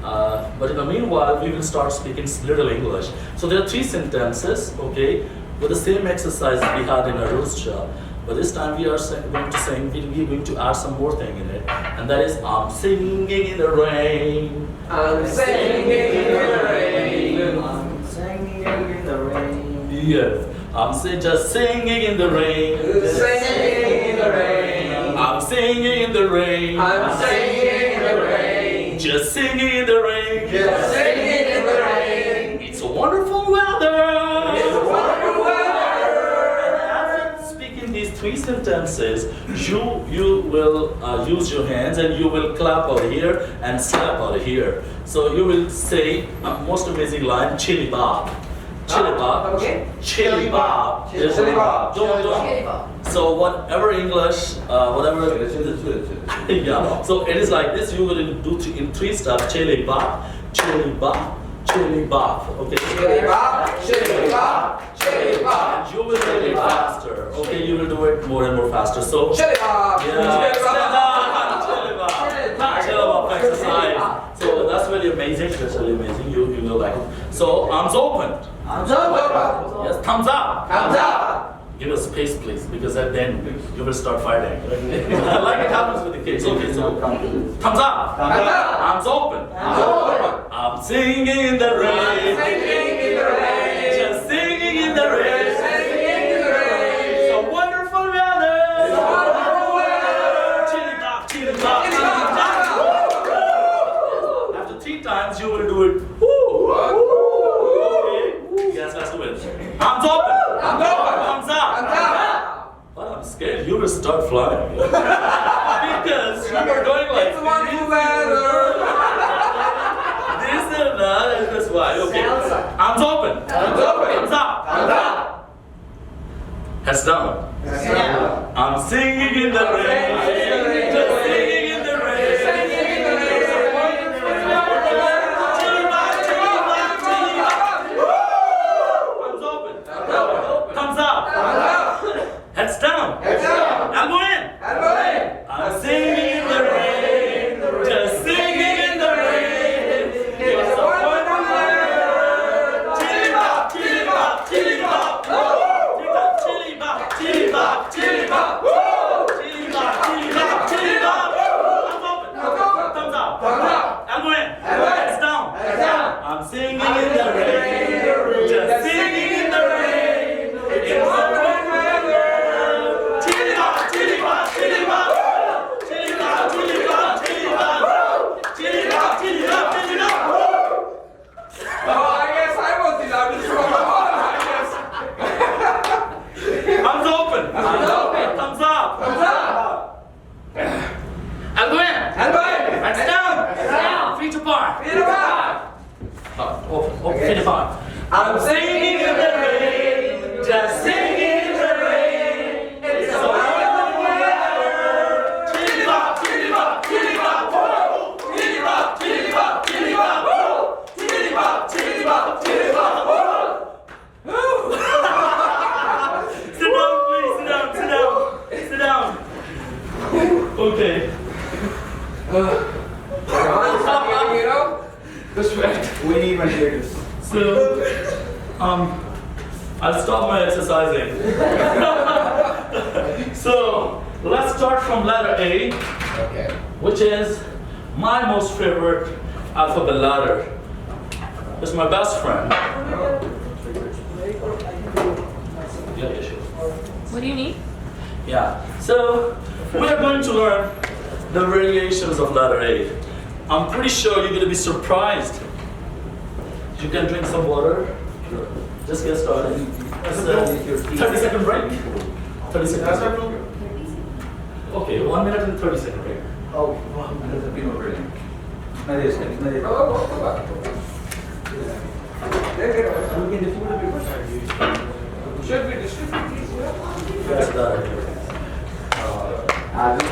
But in the meanwhile, we will start speaking little English. So there are 3 sentences, okay, with the same exercise we had in a roost job. But this time we are going to sing, we're going to add some more thing in it. And that is, I'm singing in the rain. I'm singing in the rain. I'm singing in the rain. Yes. I'm just singing in the rain. Singing in the rain. I'm singing in the rain. I'm singing in the rain. Just singing in the rain. Just singing in the rain. It's a wonderful weather. It's a wonderful weather. And after speaking these 3 sentences, you will use your hands and you will clap out here and slap out here. So you will say a most amazing line, chili bob. Chili bob. Okay. Chili bob. Chili bob. Don't. So whatever English, whatever. Yeah. So it is like this. You will do in 3 steps. Chili bob, chili bob, chili bob. Okay. Chili bob, chili bob, chili bob. And you will do it faster. Okay. You will do it more and more faster. So. Chili bob. Yeah. Chili bob. Chili bob. Chili bob exercise. So that's really amazing. That's really amazing. You will like it. So arms open. Thumbs up. Yes. Thumbs up. Thumbs up. Give us space, please, because then you will start fighting. Like it happens with the kids. Okay, so thumbs up. Thumbs up. Arms open. Thumbs open. I'm singing in the rain. Singing in the rain. Just singing in the rain. Singing in the rain. It's a wonderful weather. It's a wonderful weather. Chili bop, chili bop, Chili chili bop. bop. After 3 times, you will do it. Woo. Okay. Yes, let's do it. Arms open. Thumbs open. Thumbs up. Thumbs up. But I'm scared you will start flying. Because you are going like It's a wonderful weather. this and that, and that's why. Okay. Arms open. Thumbs open. Thumbs up. Thumbs up. Heads down. Yeah. I'm singing in the rain. Just singing in the rain. Singing in the rain. Chili bop, chili bop, chili bop. Arms open. Thumbs up. Heads down. Heads down. Elbow in. Elbow in. I'm singing in the rain. Just singing in the rain. It's a wonderful weather. Chili bop, chili bop, chili bop. Chili bop, chili bop, chili bop. Chili bop, chili bop, chili bop. Thumbs open. Thumbs up. Thumbs up. Elbow in. Elbow in. Heads down. Heads down. I'm singing in the rain. Just singing in the rain. It's a wonderful weather. Chili bop, chili bop, chili bop. Chili bop, chili bop, chili bop. Chili bop, chili bop, chili bop. Oh, I guess I was the loudest one of all, I guess. Arms open. Thumbs open. Thumbs up. Thumbs up. Elbow in. Elbow in. Heads down. Heads down. Feet apart. Feet apart. Open, feet apart. I'm singing in the rain. Just singing in the rain. It's a wonderful weather. Chili bop, chili bop, chili bop. Chili bop, chili bop, chili bop. Chili bop, chili bop, chili bop. Sit down, please. Sit down, sit down. Sit down. Okay. Stop getting, the sweat. We need ventilators. So, I'll stop my exercising. So let's start from letter A, Okay. which is my most favorite alphabet letter. It's my best friend. Yeah, sure. What do you need? Yeah. So we are going to learn the variations of letter A. I'm pretty sure you're going to be surprised. You can drink some water. Just get started. It's a 30-second break. 30 seconds. Okay, 1 minute and 30-second break. Oh, wow, there's a bit of rain. Should we distribute these? Yes, that. Adam,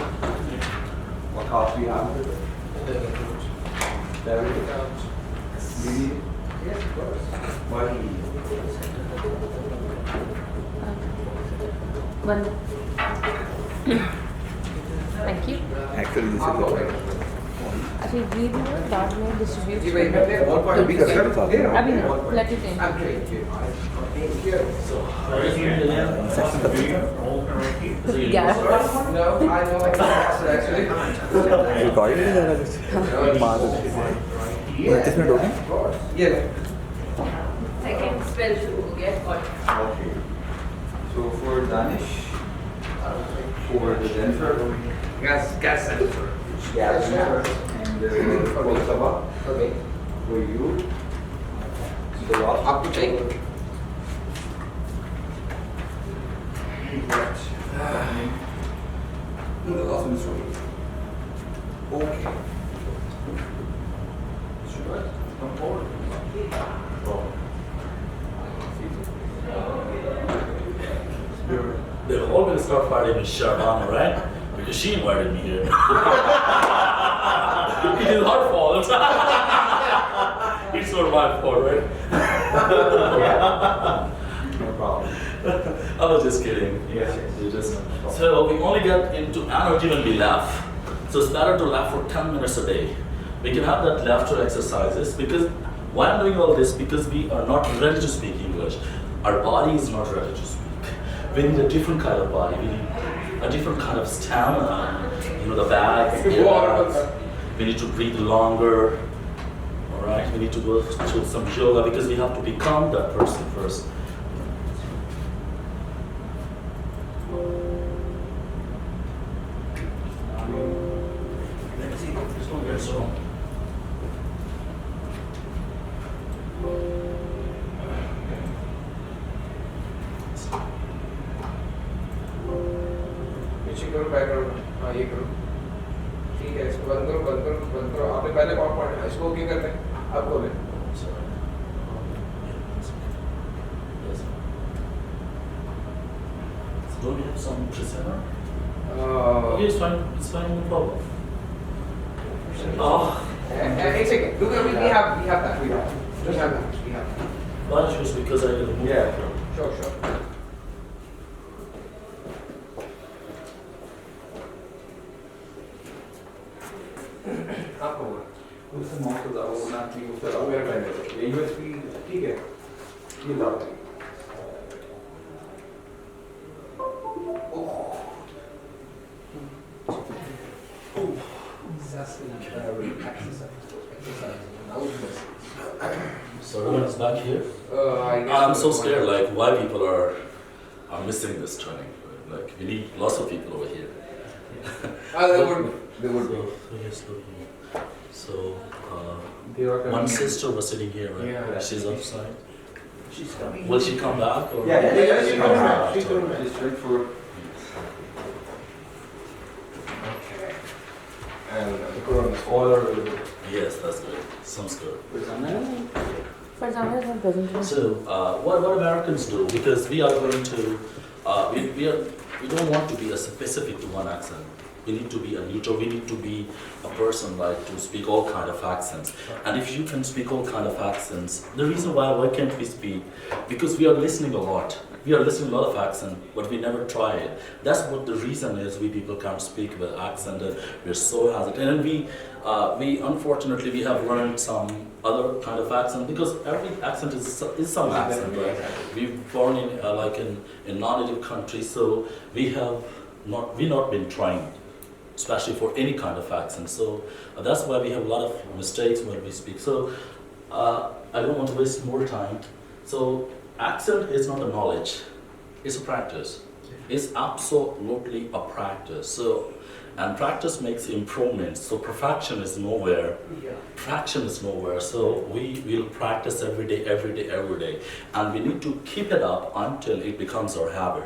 what cost do you have? David? Do you need it? Yes, of course. Why do you need it? One. Thank you. Actually, this is I'll go the back. अच्छा ये भी ना बाद में distribute जी भाई मैं Because अभी ना let it in. I'm trained. So, are you doing it again? Yeah. No, I know actually. recording is there कुछ मार दो 29 मिनट हो गए Of course. Yeah. Second spell to get got. Okay. So for Danish, for the Denver, Gas sensor. gas sensor, and for Saba, Okay. for you, the last Up to take. The last one is for you. Okay. Sure. Come forward. They're all going to start fighting with Sharmana, right? Because she invited me here. It is her fault. It's not my fault, right? No problem. I was just kidding. Yes, You just, so we only get into energy when we laugh. So it's better to laugh for 10 minutes a day. We can have that laughter exercises because why I'm doing all this? Because we are not ready to speak English. Our body is not ready to speak. We need a different kind of body. We need a different kind of stamina. You know, the bags, air bags. We need to breathe longer. All right. We need to go to some yoga because we have to become that person first. Let's see. This one gets wrong. पीछे करो background हाँ ये करो ठीक है इसको बंद करो आपने पहले कौन पढ़ा इसको ओके करते हैं अब बोले Sorry. Yes. So do we have some presenter? Okay, it's fine. It's fine. No problem. Oh, it's okay look we have that we have that why choose because I will move. Yeah, sure. sure आपको बोला उससे mouse का वो ना कि उससे लाओ मेरे पहले ये यूएसबी ठीक है ये लाओ So everyone is back here. I guess I'm so scared. Like why people are missing this training. Like we need lots of people over here. they would So yes, look here. So They are one sister was sitting here, right? Yeah. She's outside. She's coming. Will she come back? Or? Yeah, she's coming back. She's coming back. Just wait for. and the corona All are available. Yes, that's good. Sounds good. For example, it's not present. So, what Americans do, because we are going to, we don't want to be a specific to one accent. We need to be a neutral. We need to be a person like to speak all kind of accents. And if you can speak all kind of accents, the reason why can't we speak? Because we are listening a lot. We are listening a lot of accent, but we never try it. That's what the reason is. We people can't speak with accent. We're so hesitant, and we unfortunately we have learned some other kind of accent because every accent is some accent. Right? We're born in in non-native countries, so we have we not been trained, especially for any kind of accent. So that's why we have a lot of mistakes when we speak. So I don't want to waste more time. So accent is not a knowledge, it's a practice. It's absolutely a practice. So, and practice makes improvements. So perfection is nowhere. Fraction is nowhere. So we will practice every day, every day, every day. And we need to keep it up until it becomes our habit.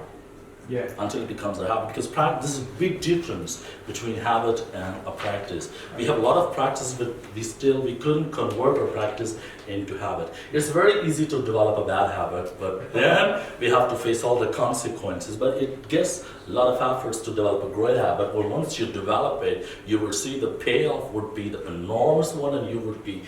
Yeah. Until it becomes a habit, because this is a big difference between habit and a practice. We have a lot of practice, but we couldn't convert our practice into habit. It's very easy to develop a bad habit, but then we have to face all the consequences. But it gets a lot of efforts to develop a great habit. Well, once you develop it, you will see the payoff would be the enormous one, and you would be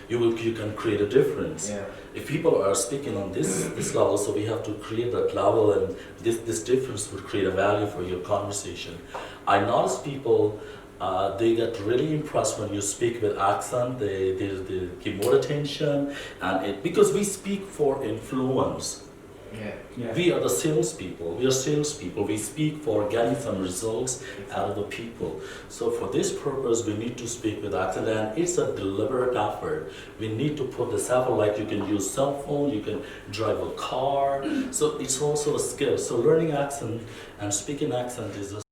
you can create a difference. Yeah. If people are speaking on this level, so we have to create that level, and this difference would create a value for your conversation. I notice people, they get really impressed when you speak with accent. They give more attention, and because we speak for influence. Yeah. We are the salespeople. We are salespeople. We speak for getting some results out of the people. So for this purpose, we need to speak with accent, and it's a deliberate effort. We need to put this effort, like you can use cell phone, you can drive a car. So it's also a skill. So learning accent and speaking accent is a